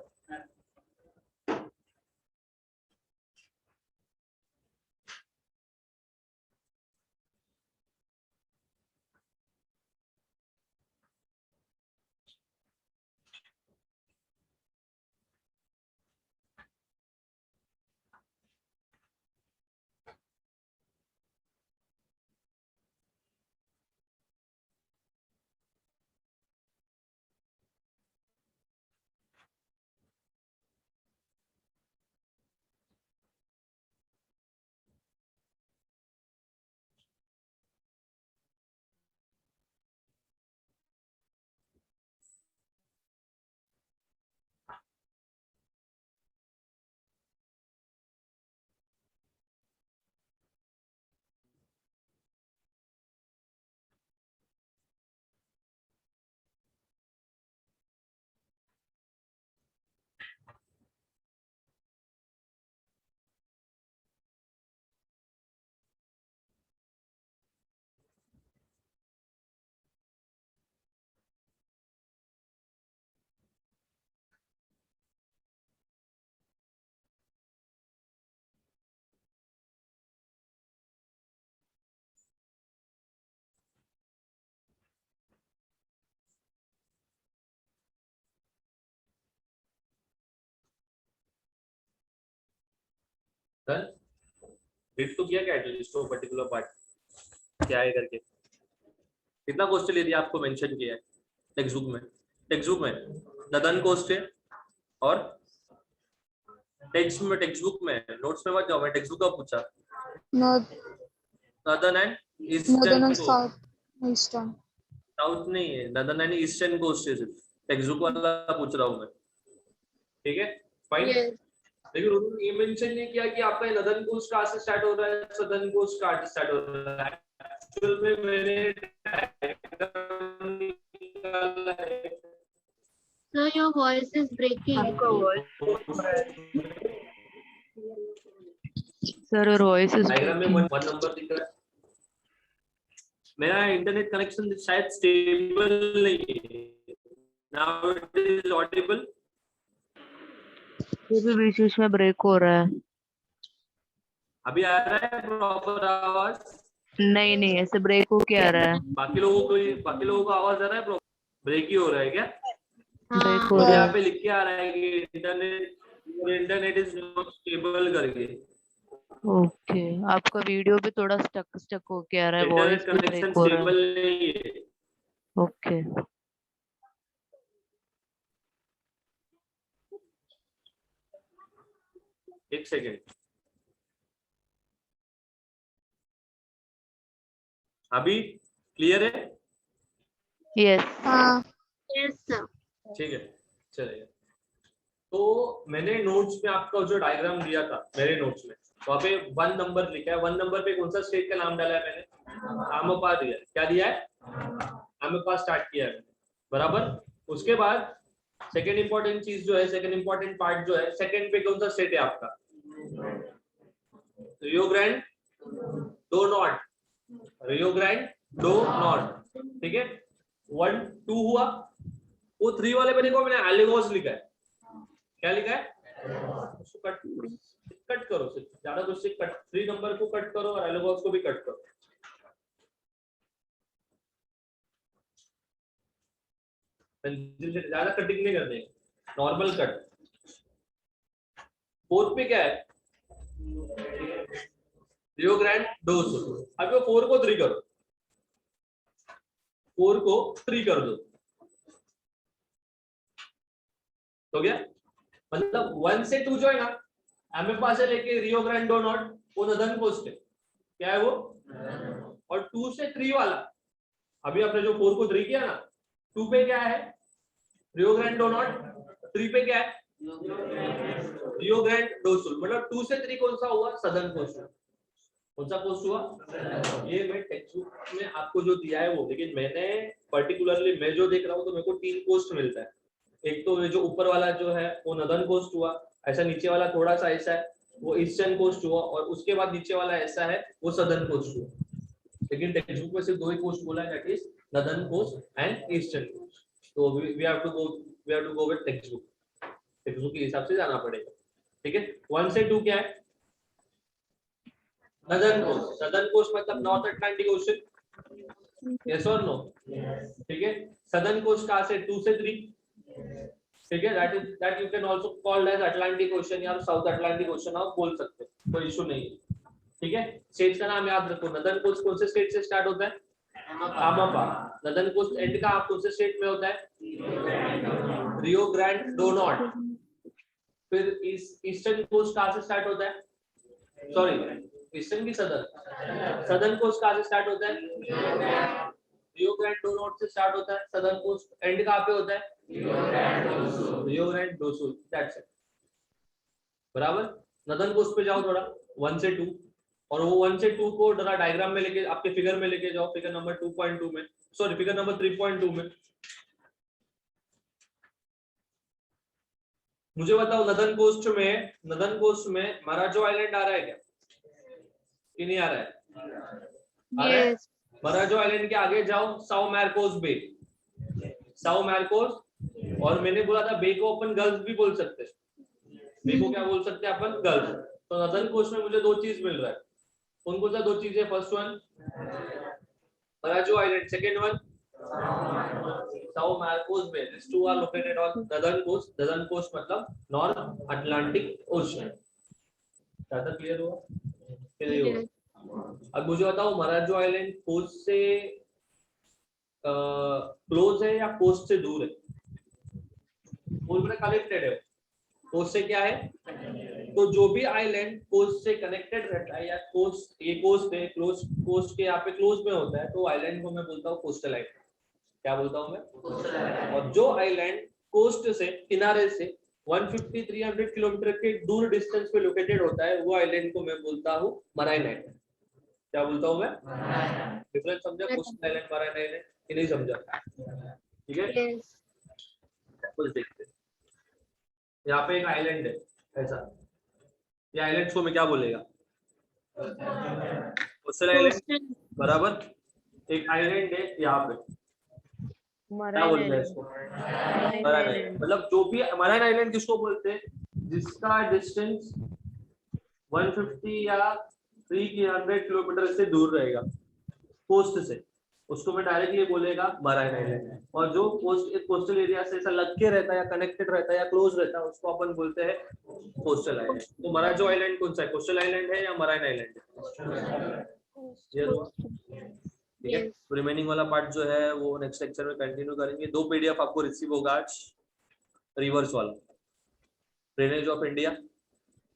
डन, रीड तो किया क्या एटलीस्ट वो पर्टिकुलर पार्ट क्या है करके? कितना क्वेश्चन एरिया आपको मेंशन किया है टेक्स्ट बुक में? टेक्स्ट बुक में नदन कोस्ट है, और टेक्स्ट बुक में नोट्स में मत जाओ, मैं टेक्स्ट बुक का पूछा। नदन एंड ईस्टर्न नॉर्दर्न को, साउथ ईस्टर्न। साउथ नहीं है, नदन एंड ईस्टर्न कोस्ट है सिर्फ, टेक्स्ट बुक वाला पूछ रहा हूँ मैं। ठीक है फाइन। Yes. लेकिन उन्होंने ये मेंशन नहीं किया कि आपका नदन कोस्ट कहाँ से स्टार्ट हो रहा है, सदर्न कोस्ट कहाँ से स्टार्ट हो रहा है। एक्चुअल में मैंने diagram निकाला है। So your voice is breaking. आपका वॉइस सर और वॉइस इज डायग्राम में वन नंबर दिख रहा है। मेरा इंटरनेट कनेक्शन शायद स्टेबल नहीं है। Now it is Audible. ये भी बीच में ब्रेक हो रहा है। अभी आ रहा है प्रॉपर आवाज? नहीं नहीं, ऐसे ब्रेक हो के आ रहा है। बाकी लोगों को आवाज आ रहा है? ब्रेक ही हो रहा है क्या? ब्रेक हो मुझे रहा यहाँ है। पे लिख के आ रहा है कि इंटरनेट इज नॉट स्टेबल करके। ओके, आपका वीडियो भी थोड़ा स्टक हो के आ रहा है, वॉइस इंटरनेट भी कनेक्शन ब्रेक हो रहा है। स्टेबल नहीं है। ओके, एक सेकेंड। अभी क्लियर है? यस हाँ Yes, sir. ठीक है चलेगा। तो मैंने नोट्स में आपका जो डायग्राम दिया था मेरे नोट्स में, वहाँ पे 1 नंबर लिखा है। 1 नंबर पे कौन सा स्टेट का नाम डाला है मैंने? आमोपा दिया है। क्या दिया है? आमोपा स्टार्ट किया है बराबर। उसके बाद सेकंड इंपॉर्टेंट चीज जो है, सेकंड इंपॉर्टेंट पार्ट जो है, सेकंड पे कौन सा स्टेट है आपका? Rio Grande do Norte, Rio Grande do Norte. ठीक है 1 2 हुआ। वो 3 वाले पे देखो मैंने एलिगोस लिखा है। क्या लिखा है? उसको कट करो, सिर्फ ज्यादा कुछ कट, 3 नंबर को कट करो और एलिगोस को भी कट करो। ज्यादा कटिंग नहीं करते, नॉर्मल कट। 4 पे क्या है? रियो ग्रैंड डो सुल। अब वो 4 को 3 करो, 4 को 3 कर दो तो क्या मतलब 1 से 2 जो है ना, एमएफ पास से लेके रियो ग्रैंड डो नॉट, वो नदन कोस्ट है। क्या है वो? और 2 से 3 वाला, अभी आपने जो 4 को 3 किया ना, 2 पे क्या है? Rio Grande do not. 3 पे क्या है? रियो ग्रैंड डो सुल। मतलब 2 से 3 कौन सा हुआ? Southern coast. कौन सा कोस्ट हुआ? ये मैं टेक्स्ट बुक में आपको जो दिया है वो, लेकिन मैंने पर्टिकुलरली मैं जो देख रहा हूँ तो मेरे को 3 कोस्ट मिलता है। एक तो ये जो ऊपर वाला जो है वो नदर्न कोस्ट हुआ, ऐसा नीचे वाला थोड़ा सा ऐसा है वो ईस्टर्न कोस्ट हुआ, और उसके बाद नीचे वाला ऐसा है वो सदर्न कोस्ट हुआ। लेकिन टेक्स्ट बुक में सिर्फ 2 ही कोस्ट बोला है, that is northern coast and eastern coast. तो we have to go with textbook. Textbook के हिसाब से जाना पड़ेगा। ठीक है 1 से 2 क्या है? Northern coast. सदर्न कोस्ट मतलब नॉर्थ अटलांटिक ओशन, यस और नो? ठीक है सदर्न कोस्ट कहां से? 2 से 3। ठीक है that you can also called as Atlantic ocean या साउथ अटलांटिक ओशन, आप बोल सकते हो, कोई इशू नहीं है। ठीक है स्टेट का नाम याद रखो। नदर्न कोस्ट कौन से स्टेट से स्टार्ट होता है? आमापा। नदर्न कोस्ट एंड का आप कौन से स्टेट में होता है? Rio Grande do Norte. फिर ईस्टर्न कोस्ट कहां से स्टार्ट होता है? सॉरी ईस्टर्न की सदर्न। सदर्न कोस्ट कहां से स्टार्ट होता है? रियो ग्रैंड डो नॉट से स्टार्ट होता है। सदर्न कोस्ट एंड कहां पे होता है? Rio Grande do Sul. That's it बराबर। नदर्न कोस्ट पे जाओ थोड़ा 1 से 2, और वो 1 से 2 को जरा डायग्राम में लेके आपके फिगर में लेके जाओ, फिगर नंबर 2.2 में, सॉरी फिगर नंबर 3.2 में। मुझे बताओ नदर्न कोस्ट में मराजो आइलैंड आ रहा है क्या कि नहीं आ रहा है? आ रहा है? Yes. मराजो आइलैंड के आगे जाओ, साओ मैरकोस बे, साओ मैरकोस। और मैंने बोला था बे को अपन गल्फ भी बोल सकते हैं। बे को क्या बोल सकते हैं अपन? गल्फ। तो नदर्न कोस्ट में मुझे 2 चीज मिल रहा है। कौन कौन सा 2 चीजें? First one Marajo island, second one Sao Marcos bay. This 2 are located on northern coast. Northern coast मतलब नॉर्थ अटलांटिक ओशन। ज्यादा क्लियर हुआ? क्लियर हुआ? अब मुझे बताओ, मराजो आइलैंड कोस्ट से क्लोज है या कोस्ट से दूर है? बोल रहे कनेक्टेड है। कोस्ट से क्या है? तो जो भी आइलैंड कोस्ट से कनेक्टेड रहता है या कोस्ट, ये कोस्ट है, क्लोज कोस्ट के यहाँ पे क्लोज में होता है, तो आइलैंड को मैं बोलता हूँ कोस्टल आइलैंड। क्या बोलता हूँ मैं? और जो आइलैंड कोस्ट से, किनारे से 150-300 किलोमीटर के दूर डिस्टेंस पे लोकेटेड होता है, वो आइलैंड को मैं बोलता हूँ मराइन आइलैंड। क्या बोलता हूँ मैं? डिफरेंस समझा? कोस्टल आइलैंड, मराइन आइलैंड, कि नहीं समझा? ठीक है, Yes. कुछ देखते हैं। यहाँ पे एक आइलैंड है ऐसा, ये आइलैंड को मैं क्या बोलेगा? Coastal island, Coastal. बराबर। एक आइलैंड है यहाँ पे, क्या मराइन बोलते हैं आइलैंड। इसको? Marine marine island. आइलैंड। मतलब जो भी मराइन आइलैंड किसको बोलते हैं? जिसका डिस्टेंस 150 या 300 किलोमीटर से दूर रहेगा कोस्ट से, उसको मैं डायरेक्टली बोलेगा मराइन आइलैंड। और जो कोस्टल एरिया से ऐसा लग के रहता है या कनेक्टेड रहता है या क्लोज रहता है, उसको अपन बोलते हैं कोस्टल आइलैंड। तो मराजो आइलैंड कौन सा है? कोस्टल आइलैंड है या मराइन आइलैंड है? क्लियर हुआ? ठीक है, Yes. तो रिमेनिंग वाला पार्ट जो है वो नेक्स्ट लेक्चर में कंटिन्यू करेंगे। 2 पीडीएफ आपको रिसीव होगा आज, रिवर्स वाला, drainage of India,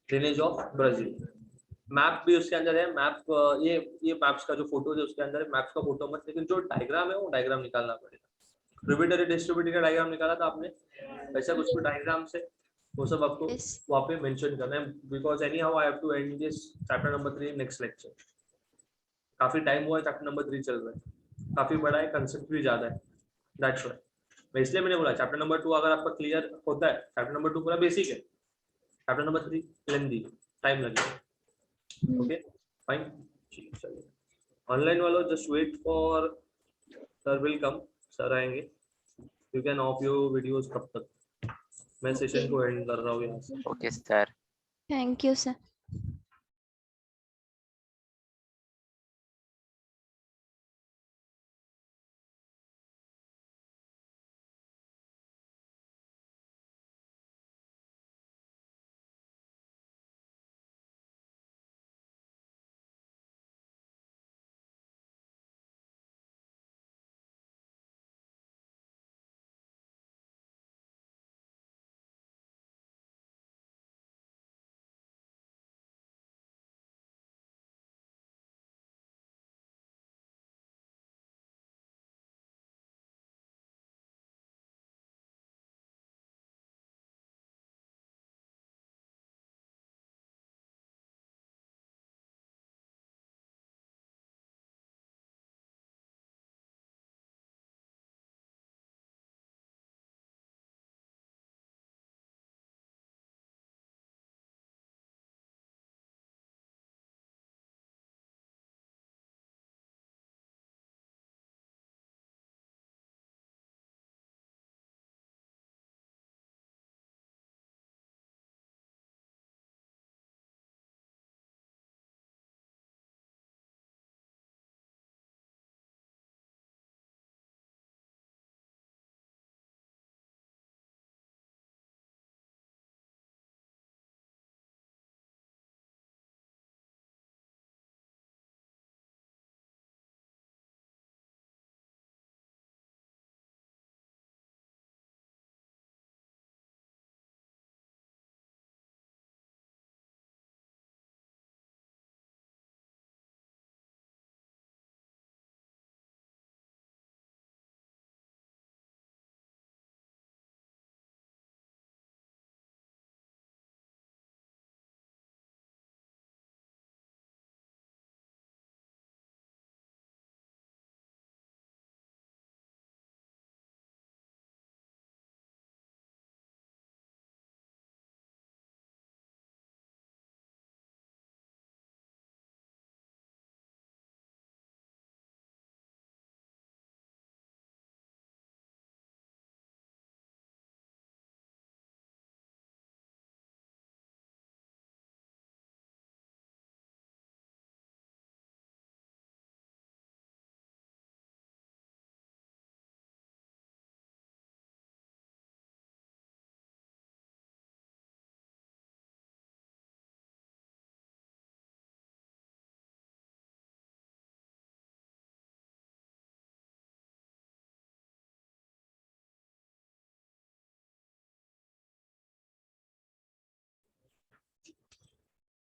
drainage of Brazil, map भी उसके अंदर है। मैप ये मैप्स का जो फोटो है उसके अंदर है, मैप्स का फोटो मत, लेकिन जो डायग्राम है वो डायग्राम निकालना पड़ेगा। ट्रिब्यूटरी डिस्ट्रीब्यूटरी का डायग्राम निकाला था आपने, वैसा कुछ भी डायग्राम से वो सब आपको Yes. वहाँ पे मेंशन करना है, because anyhow I have to end this chapter number 3 next lecture. काफी टाइम हुआ है, चैप्टर नंबर 3 चल रहा है, काफी बड़ा है, कंसेप्ट भी ज्यादा है, दैट्स व्हाई मैं इसलिए मैंने बोला चैप्टर नंबर 2 अगर आपका क्लियर होता है, चैप्टर नंबर 2 पूरा बेसिक है, चैप्टर नंबर 3 लेंदी, टाइम लगेगा। ओके फाइन, ठीक है, चलिए। ऑनलाइन वालों just wait for sir will come, sir आएंगे, you can off your videos तब तक। मैं सेशन को एंड कर रहा हूँ यहाँ से। Okay, sir. Thank you, sir.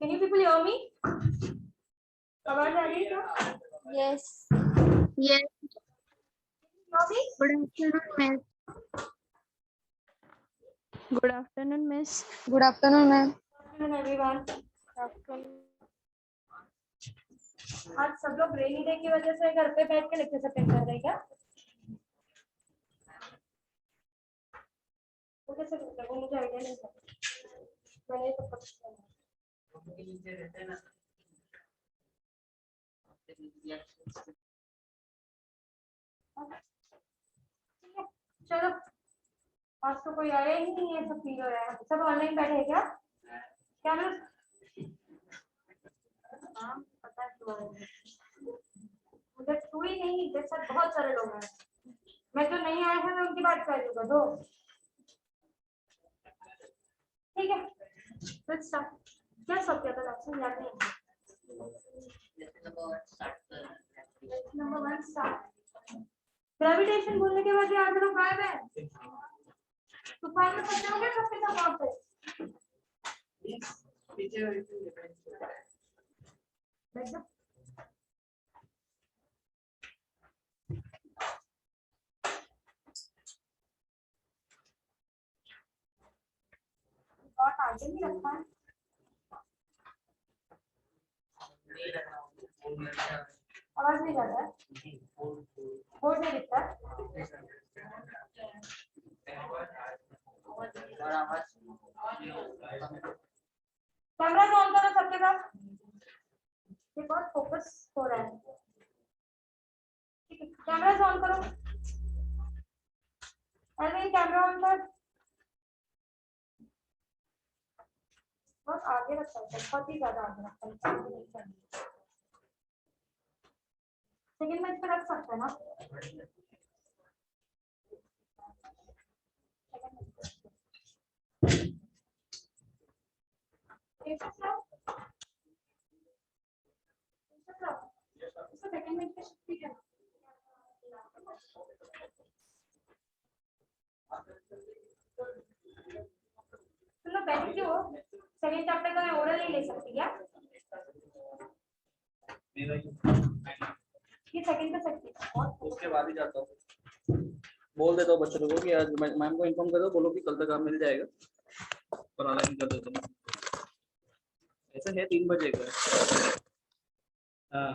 Can you people hear me? आवाज आ रही है क्या? Yes. Yes. Hear me? Good afternoon, miss. Good afternoon, ma'am. Good afternoon, everyone. आज सब लोग रेनी डे की वजह से घर पे बैठ के लेक्चर अटेंड कर रहे हैं क्या? वो कैसे करते हैं? वो मुझे आइडिया नहीं था। मैंने तो पता चलो आज तो कोई आया ही नहीं है, सब फील हो रहा है। सब ऑनलाइन बैठे हैं क्या? क्या ना पता है मुझे तू ही नहीं, इधर सब बहुत सारे लोग हैं। मैं जो नहीं आया था मैं उनकी बात कर दूंगा दो। ठीक है, लेट्स स्टार्ट। क्या सब क्या था लेक्चर याद नहीं है। Number 1 start. ग्रेविटेशन बोलने के बाद याद रखो गायब है। तूफान में फंसे हो गए सबके सब वहां पे। बैठो। और आगे नहीं रखा है। आवाज नहीं जाता है। बोर्ड नहीं दिखता है। कैमरा ऑन करो सबके साथ। ये बहुत फोकस हो रहा है। ठीक है, कैमरा ऑन करो। अरे कैमरा ऑन कर। बहुत आगे रखा है, बहुत ही ज्यादा आगे रखा है। सेकंड मैच पे रख सकते हैं ना? सेकंड मैच पे शिफ्ट किया। तुम बैठ क्यों हो? सेकंड चैप्टर का मैं ओरल नहीं ले सकती क्या? ये सेकंड का सकती है। उसके बाद ही जाता हूँ, बोल देता हूँ बच्चों को कि आज मैम को इन्फॉर्म कर दो, बोलो कि कल तक काम मिल जाएगा पर ऑनलाइन कर देते हैं। ऐसा है 3 बजे का। हाँ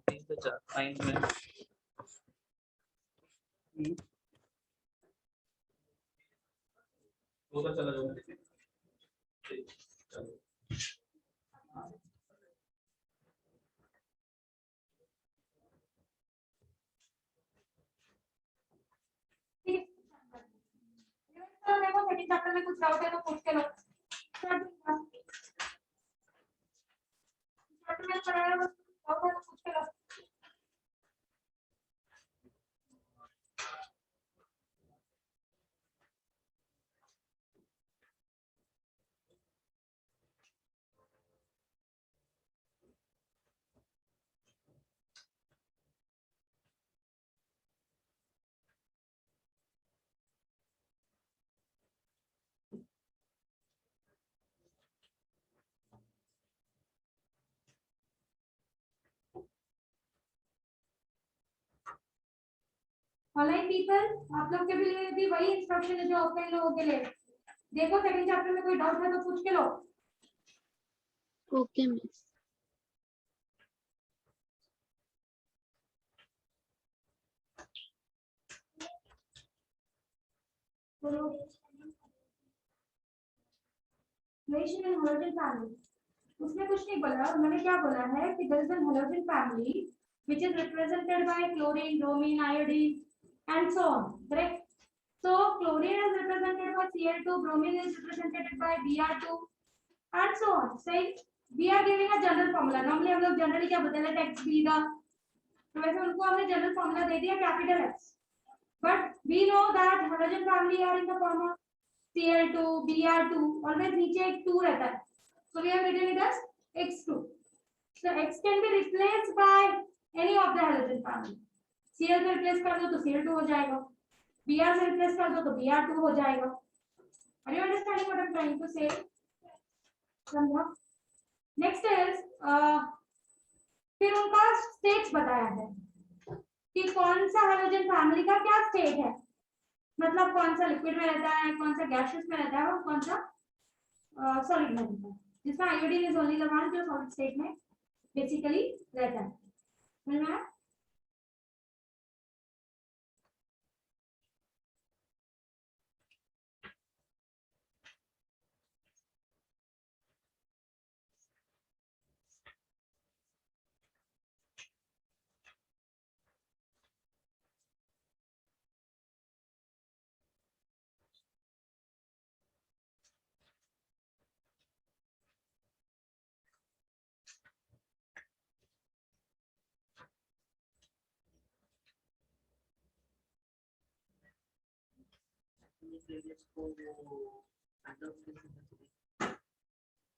3 से 4 टाइम में। उधर चला जाऊंगा। चलो देखो सेकंड चैप्टर में कुछ डाउट है तो पूछ के लो। चैप्टर में पढ़ाया बस डाउट है तो पूछ के लो। ऑनलाइन पीपल आप लोग के लिए भी वही इंस्ट्रक्शन है जो ऑफलाइन लोगों के लिए। देखो सेकंड चैप्टर में कोई डाउट है तो पूछ के लो। Okay, miss. Relation in halogen family. उसने कुछ नहीं बोला, उन्होंने क्या बोला है कि there is an halogen family which is represented by chlorine, bromine, iodine and so on. Correct? So chlorine is represented by Cl2, bromine is represented by Br2 and so on. Say we are giving a general formula. Normally हम लोग generally क्या बोलते हैं x b का, तो वैसे उनको हमने general formula दे दिया capital X. But we know that halogen family are in the form of Cl2, Br2, always नीचे एक 2 रहता है. So we have written it as X2. So X can be replaced by any of the halogen family. Cl से replace कर दो तो Cl2 हो जाएगा. Br से replace कर दो तो Br2 हो जाएगा. Are you understanding what I'm trying to say? समझा? नेक्स्ट इज फिर उनका स्टेज बताया है कि कौन सा हाइड्रोजन फैमिली का क्या स्टेट है, मतलब कौन सा लिक्विड में रहता है, कौन सा गैसियस में रहता है और कौन सा सॉलिड में रहता है, जिसमें iodine is only the one जो सॉलिड स्टेट में बेसिकली रहता है। समझ में आया?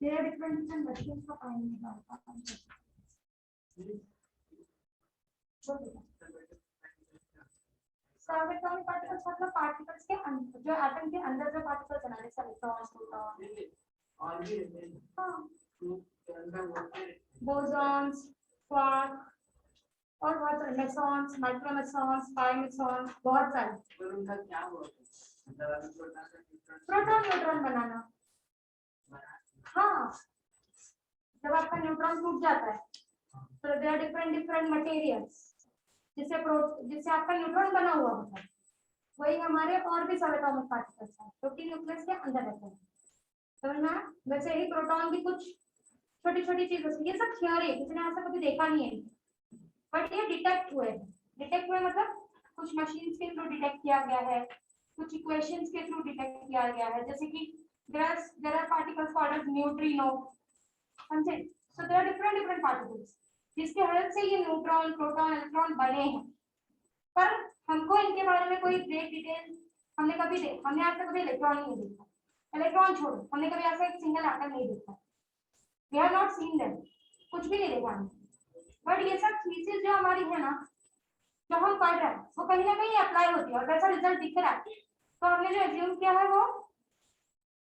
There are different versions of ion particles. Subatomic particles मतलब particles के अंदर जो एटम के अंदर जो particles बना रहे हैं, इलेक्ट्रॉन, bosons, quark और बहुत सारे mesons, micromesons, pi mesons, बहुत सारे। उनका क्या हुआ? प्रोटॉन न्यूट्रॉन बनाना। हाँ, जब आपका न्यूट्रॉन टूट जाता है तो देयर आर डिफरेंट मटेरियल्स जिससे आपका न्यूट्रॉन बना हुआ होता है। वही हमारे और भी सबएटॉमिक पार्टिकल्स हैं जो कि न्यूक्लियस के अंदर रहते हैं। समझना? वैसे ही प्रोटॉन की कुछ छोटी छोटी चीजें, ये सब थ्योरी है, किसी ने ऐसा कभी देखा नहीं है, बट ये डिटेक्ट हुए मतलब कुछ मशीन्स के थ्रू डिटेक्ट किया गया है, कुछ इक्वेशंस के थ्रू डिटेक्ट किया गया है, जैसे कि there are particles called as neutrino, समझे? So there are different particles जिसके हेल्प से ये न्यूट्रॉन, प्रोटॉन, इलेक्ट्रॉन बने हैं। पर हमको इनके बारे में कोई ग्रेट डिटेल हमने आज तक कभी इलेक्ट्रॉन नहीं देखा। इलेक्ट्रॉन छोड़ो, हमने कभी ऐसा एक सिंगल एटम नहीं देखा। We have not seen them, कुछ भी नहीं देखा हमने। बट ये सब थीसिस जो हमारी है ना, जो हम पढ़ रहे हैं, वो कहीं ना कहीं अप्लाई होती है और वैसा रिजल्ट दिख रहा है, तो हमने जो एज्यूम किया है वो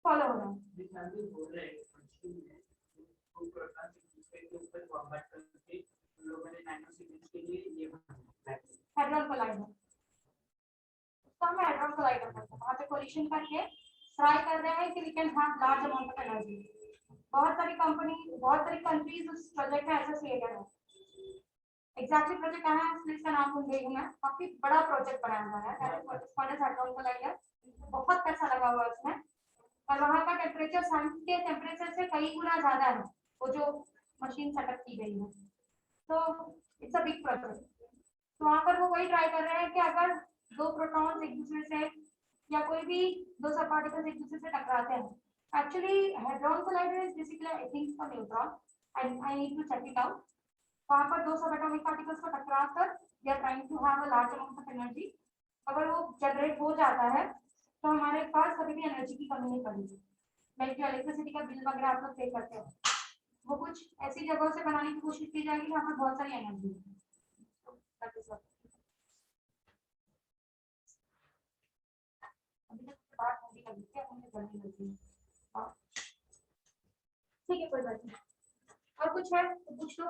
फॉलो हो रहा है। हेड्रॉन कोलाइडर, तो हम हेड्रॉन कोलाइडर करते हैं, वहां पे कोलिशन करके ट्राई कर रहे हैं कि we can have large amount of energy. बहुत सारी कंट्रीज उस प्रोजेक्ट में एसोसिएटेड है। एग्जैक्टली प्रोजेक्ट कहाँ है इसका नाम भूल गई हूँ मैं, काफी बड़ा प्रोजेक्ट बनाया हुआ है, हेड्रॉन कोलाइडर, बहुत पैसा लगा हुआ है उसमें, और वहाँ का टेम्परेचर सन के टेम्परेचर से कई गुना ज्यादा है वो जो मशीन सेटअप की गई है। तो इट्स अ बिग प्रोजेक्ट। तो वहाँ पर वो वही ट्राई कर रहे हैं कि अगर दो प्रोटॉन्स एक दूसरे से या कोई भी दो सब पार्टिकल्स एक दूसरे से टकराते हैं, actually hadron collider is basically I think for neutron, I need to check it out. वहाँ पर दो सब एटॉमिक पार्टिकल्स को टकरा कर they are trying to have a large amount of energy. अगर वो जनरेट हो जाता है तो हमारे पास कभी भी एनर्जी की कमी नहीं पड़ेगी। लाइक जो इलेक्ट्रिसिटी का बिल वगैरह आप लोग पे करते हो, वो कुछ ऐसी जगहों से बनाने की कोशिश की जाएगी जहाँ पर बहुत सारी एनर्जी है। बात होगी कभी क्या मुझे जल्दी लगी। ठीक है, कोई बात नहीं। और कुछ है तो पूछ लो।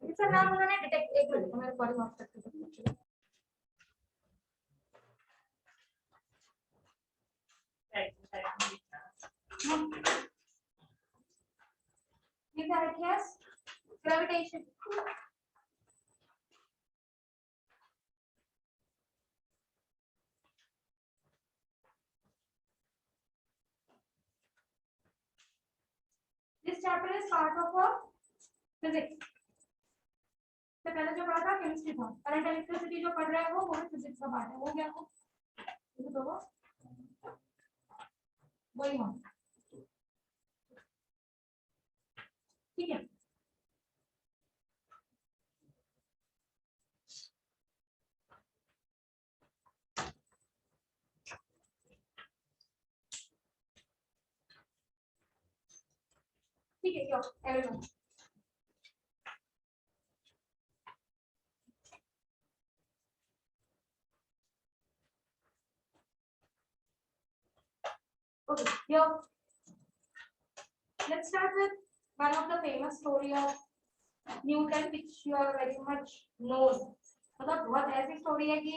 इसका नाम उन्होंने डिटेक्ट, एक मिनट मेरे बॉडी माफ करके पूछिए। ये क्या है? Yes, gravitation. This chapter is part of a physics. तो पहले जो पढ़ा था केमिस्ट्री था, करंट इलेक्ट्रिसिटी जो पढ़ रहे हैं वो भी फिजिक्स का पार्ट है। हो गया वो, तो वही हम, ठीक है। ठीक है, यो everyone. Okay, here let's start with one of the famous story of Newton, which you are very much known. मतलब बहुत ऐसी स्टोरी है कि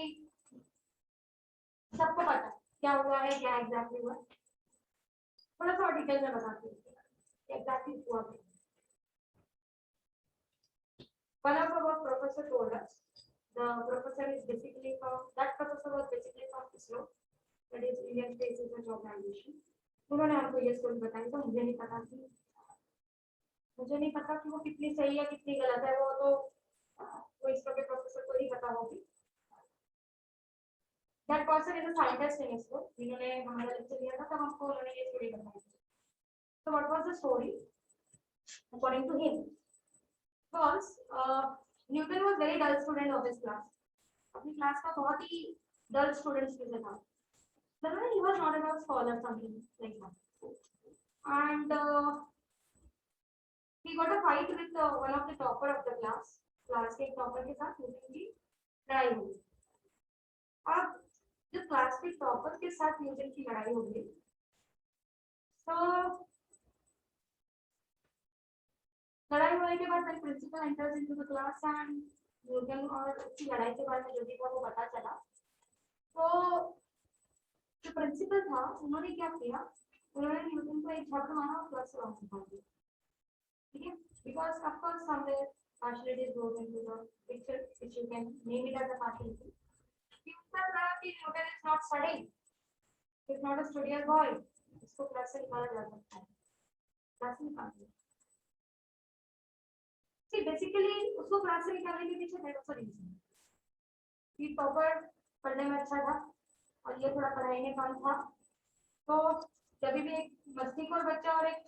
सबको पता क्या हुआ है, क्या एग्जैक्टली हुआ। थोड़ा सा डिटेल में बताती हूँ एग्जैक्टली हुआ क्या। One of our professor told us. The professor is basically from that professor was basically from ISRO, that is Indian Space Research Organization. उन्होंने हमको ये स्टोरी बताई तो मुझे नहीं पता कि वो कितनी सही है कितनी गलत है, वो तो वो इसरो के प्रोफेसर को ही पता होगी। That person is a scientist in ISRO, जिन्होंने हमारा लेक्चर लिया था तब हमको उन्होंने ये स्टोरी बताई। So what was the story according to him? Because Newton was very dull student of his class. अपनी क्लास का बहुत ही dull student में था। He was not a scholar, something like that. And he got a fight with one of the topper of the class. Class के topper के साथ Newton की लड़ाई हो गई। अब जब क्लास के टॉपर के साथ न्यूटन की लड़ाई हो गई तो लड़ाई होने के बाद फिर principal enters into the class and Newton और उसकी लड़ाई के बारे में जो भी था वो पता चला। तो जो प्रिंसिपल था उन्होंने क्या किया, उन्होंने न्यूटन को एक झपट मारा और क्लास से बाहर निकाल दिया। ठीक है, because of course somewhere partiality goes into the picture, which you can name it as a partiality. कि उसका था कि Newton is not studying, is not a studious boy, इसको क्लास से निकाला जा सकता है, क्लास से निकाल दिया। See, basically उसको क्लास से निकालने के पीछे there was a reason. ये टॉपर पढ़ने में अच्छा था और ये थोड़ा पढ़ाई में कम था, तो जब भी एक मस्तीखोर बच्चा और एक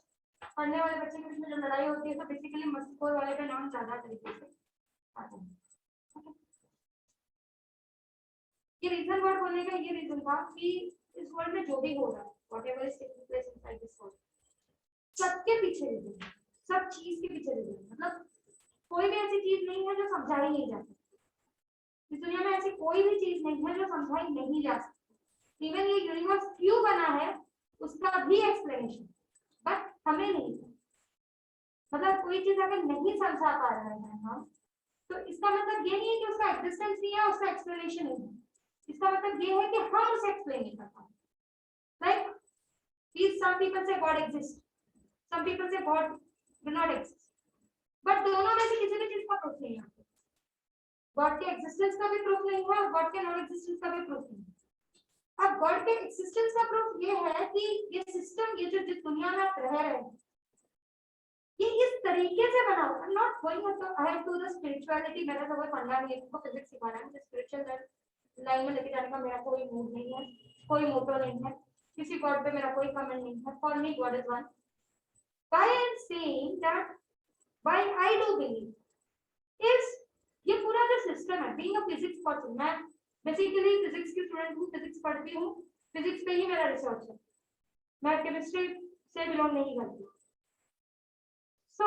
पढ़ने वाले बच्चे के बीच में जो लड़ाई होती है तो बेसिकली मस्तीखोर वाले का नाम ज्यादा तरीके से आता है। ये रीजन वर्ड बोलने का ये रीजन था कि इस वर्ल्ड में जो भी हो रहा है, whatever is taking place inside this world, सबके पीछे रीजन है, सब चीज के पीछे रीजन है। मतलब कोई भी ऐसी चीज नहीं है जो समझाई नहीं जा सकती। इस दुनिया में ऐसी कोई भी चीज नहीं है जो समझाई नहीं जा सकती। इवन ये यूनिवर्स क्यों बना है उसका भी एक्सप्लेनेशन, बट हमें नहीं। मतलब कोई चीज अगर नहीं समझा पा रहे हैं हम, तो इसका मतलब ये नहीं है कि उसका एग्जिस्टेंस नहीं है, उसका एक्सप्लेनेशन नहीं है। इसका मतलब ये है कि हम उसे एक्सप्लेन नहीं कर पाते। लाइक सम पीपल से गॉड एग्जिस्ट, सम पीपल से God do not exist, but दोनों में से किसी भी चीज का प्रूफ नहीं है। गॉड के एग्जिस्टेंस का भी प्रूफ नहीं है और गॉड के नॉन एग्जिस्टेंस का भी प्रूफ नहीं है। अब गॉड के एग्जिस्टेंस का प्रूफ ये है कि ये सिस्टम, ये जो जिस दुनिया में आप रह रहे हैं, ये इस तरीके से बना हुआ है। Not going ahead to the spirituality, मेरा तो कोई फंडा नहीं है, मुझे फिजिक्स सिखाना है, मुझे स्पिरिचुअल लाइन में लेके जाने का मेरा कोई मूड नहीं है, कोई मोटो नहीं है, किसी गॉड पे मेरा कोई कमेंट नहीं है। For me God is one. Why I am saying that, why I do believe is ये पूरा जो सिस्टम है, बीइंग अ फिजिक्स पर्सन, मैं बेसिकली फिजिक्स की स्टूडेंट हूँ, फिजिक्स पढ़ती हूँ, फिजिक्स पे ही मेरा रिसर्च है, मैं केमिस्ट्री से बिलोंग नहीं करती। So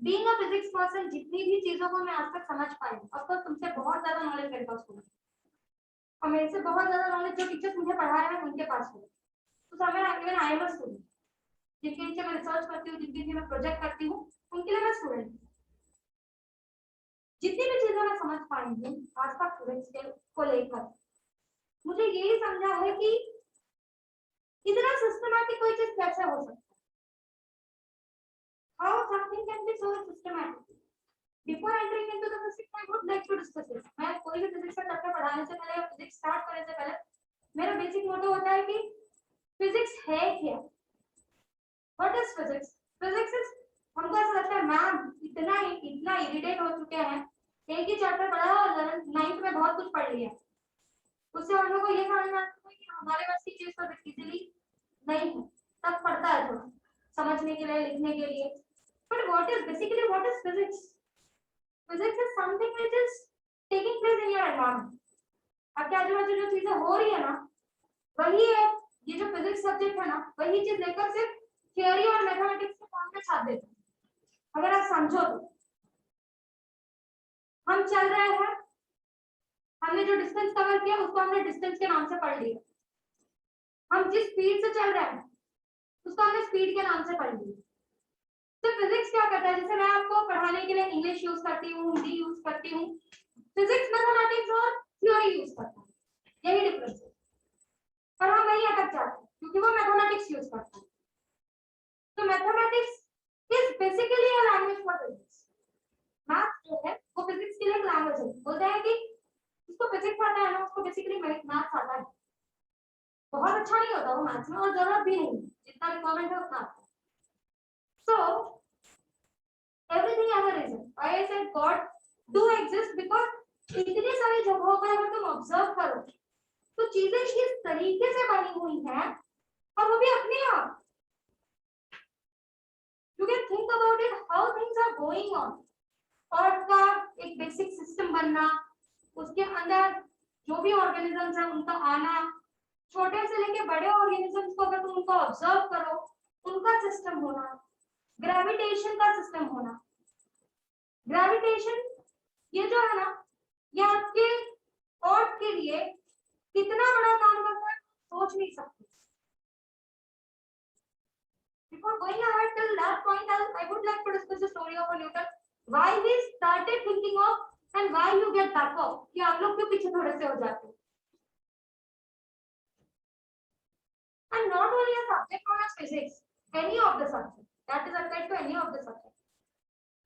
being a physics person, जितनी भी चीजों को मैं आज तक समझ पाई, अब तो तुमसे बहुत ज्यादा नॉलेज मेरे पास होगा और मेरे से बहुत ज्यादा नॉलेज जो टीचर्स मुझे पढ़ा रहे हैं उनके पास होगा। तो somewhere even I am a student, जिनके नीचे मैं रिसर्च करती हूँ, जिनके नीचे मैं प्रोजेक्ट करती हूँ, उनके लिए मैं स्टूडेंट हूँ। जितनी भी चीजें मैं समझ पाई हूँ आज तक फिजिक्स को लेकर, मुझे यही समझा है कि इतना सिस्टमैटिक कोई चीज कैसे हो सकता है। How something can be so systematic? Before entering into the physics, I would like to discuss it. मैं कोई भी फिजिक्स का चैप्टर पढ़ाने से पहले या फिजिक्स स्टार्ट करने से पहले मेरा बेसिक मोटो होता है कि फिजिक्स है क्या? What is physics? Physics is, हमको ऐसा लगता है मैम इतना इरिटेट हो चुके हैं, एक ही चैप्टर पढ़ा और 9th में बहुत कुछ पढ़ लिया, उससे हम लोग को ये समझ में आता है कि हमारे पास की चीज तो इजीली नहीं है, तब पढ़ता है थोड़ा समझने के लिए, लिखने के लिए। But what is physics? Physics is something which is taking place in your environment. आपके आजू-बाजू जो चीजें हो रही है ना, वही है। ये जो फिजिक्स सब्जेक्ट है ना, वही चीज लेकर सिर्फ थियरी और मैथमेटिक्स के फॉर्म में छाप देते हैं। अगर आप समझो तो हम चल रहे हैं, हमने जो डिस्टेंस कवर किया उसको हमने डिस्टेंस के नाम से पढ़ लिया। हम जिस स्पीड से चल रहे हैं उसको हमने स्पीड के नाम से पढ़ लिया। तो फिजिक्स क्या करता है, जैसे मैं आपको पढ़ाने के लिए इंग्लिश यूज करती हूँ, हिंदी यूज करती हूँ, फिजिक्स मैथमेटिक्स और थ्योरी यूज करता है, यही डिफरेंस है। पर हम वही अटक जाते हैं क्योंकि वो मैथमेटिक्स यूज करता है। तो mathematics is basically a language for physics. Math जो है वो फिजिक्स के लिए एक लैंग्वेज है। बोलते हैं कि जिसको फिजिक्स आता है ना उसको बेसिकली मैथ आता है। बहुत अच्छा नहीं होता वो मैथ्स में और जरूरत भी नहीं, जितना रिक्वायरमेंट है उतना आता है। So everything has a reason. Why I said God do exist because इतनी सारी जगहों पर अगर तुम ऑब्जर्व करो तो चीजें इस तरीके से बनी हुई हैं और वो भी अपने आप। You can think about it how things are going on. अर्थ का एक बेसिक सिस्टम बनना, उसके अंदर जो भी ऑर्गेनिजम्स हैं उनका आना, छोटे से लेके बड़े ऑर्गेनिजम्स को अगर तुम उनको ऑब्जर्व करो उनका सिस्टम होना, ग्रेविटेशन का सिस्टम होना। ग्रेविटेशन ये जो है ना ये आपके अर्थ के लिए कितना बड़ा काम करता है सोच नहीं सकते। Before going ahead till that point, I would like to discuss the story of a Newton. Why he started thinking of and why you get back off. कि आप लोग क्यों पीछे थोड़े से हो जाते हो? And not only a subject known as physics, any of the subject that is applied to any of the subject.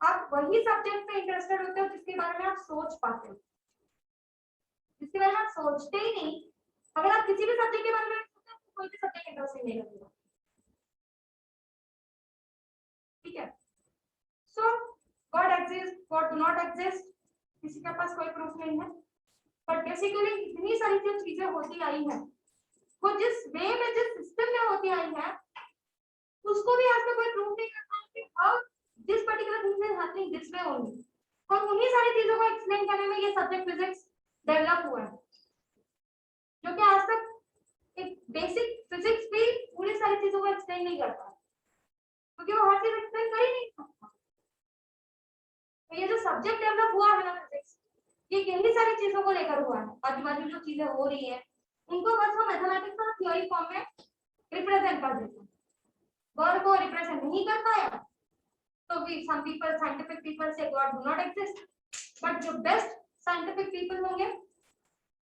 आप वही सब्जेक्ट में इंटरेस्टेड होते हो जिसके बारे में आप सोच पाते हो, जिसके बारे में आप सोचते ही नहीं। अगर आप किसी भी सब्जेक्ट के बारे में सोचते हो कोई भी सब्जेक्ट इंटरेस्टिंग नहीं लगेगा। ठीक है। So God exist, God do not exist, किसी के पास कोई प्रूफ नहीं है। बट बेसिकली इतनी सारी जो चीजें होती आई हैं वो जिस वे में जिस सिस्टम में होती आई है उसको भी आज तक कोई प्रूफ नहीं करता है कि how this particular thing is happening this way only. और उन्हीं सारी चीजों को एक्सप्लेन करने में ये सब्जेक्ट फिजिक्स डेवलप हुआ है, जो कि आज तक एक बेसिक फिजिक्स भी पूरी सारी चीजों को एक्सप्लेन नहीं करता क्योंकि वो हर चीज एक्सप्लेन कर ही नहीं सकता। तो ये जो सब्जेक्ट डेवलप हुआ है ना फिजिक्स, ये यही सारी चीजों को लेकर हुआ है। आजू बाजू जो चीजें हो रही है उनको बस वो मैथमेटिक्स और थ्योरी फॉर्म में रिप्रेजेंट कर देते हैं। गॉड को रिप्रेजेंट नहीं कर पाया तो भी सम पीपल साइंटिफिक पीपल से God do not exist. But जो बेस्ट साइंटिफिक पीपल होंगे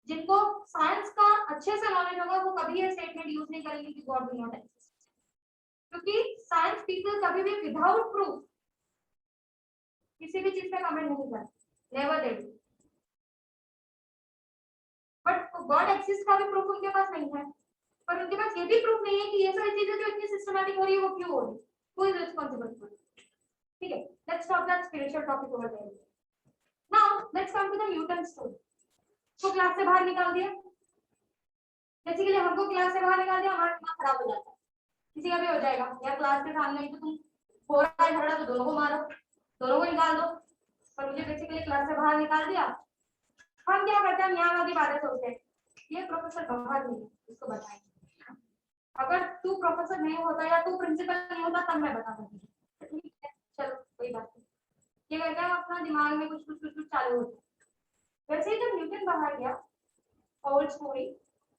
जिनको साइंस का अच्छे से नॉलेज होगा वो कभी ये स्टेटमेंट यूज नहीं करेंगे कि गॉड डू नॉट एग्जिस्ट, क्योंकि साइंस पीपल कभी भी विदाउट प्रूफ किसी भी चीज पे कमेंट नहीं करते, never they do. But God exist का भी प्रूफ उनके पास नहीं है, पर उनके पास ये भी प्रूफ नहीं है कि ये सारी चीजें जो इतनी सिस्टमैटिक हो रही है वो क्यों हो रही है, who is responsible for it. ठीक है, let's talk that spiritual topic over there. Now let's come to the Newton story. तो क्लास से बाहर निकाल दिया, बेसिकली हमको क्लास से बाहर निकाल दिया, हमारा दिमाग खराब हो जाता है। किसी का भी हो जाएगा, या क्लास के सामने तो तुम हो रहा है झगड़ा तो दोनों को मारो, दोनों को निकाल दो। पर मुझे बेसिकली क्लास से बाहर निकाल दिया, हम क्या करते हैं यहाँ वाली बातें सोचते हैं ये प्रोफेसर बाहर नहीं है, इसको बताएंगे। अगर तू प्रोफेसर नहीं होता या तू प्रिंसिपल नहीं होता तब मैं बता दूंगी। ठीक है, चलो कोई बात नहीं। ये कहते हैं अपना दिमाग में कुछ चालू होता है। वैसे ही जब न्यूटन बाहर गया, ओल्ड स्टोरी,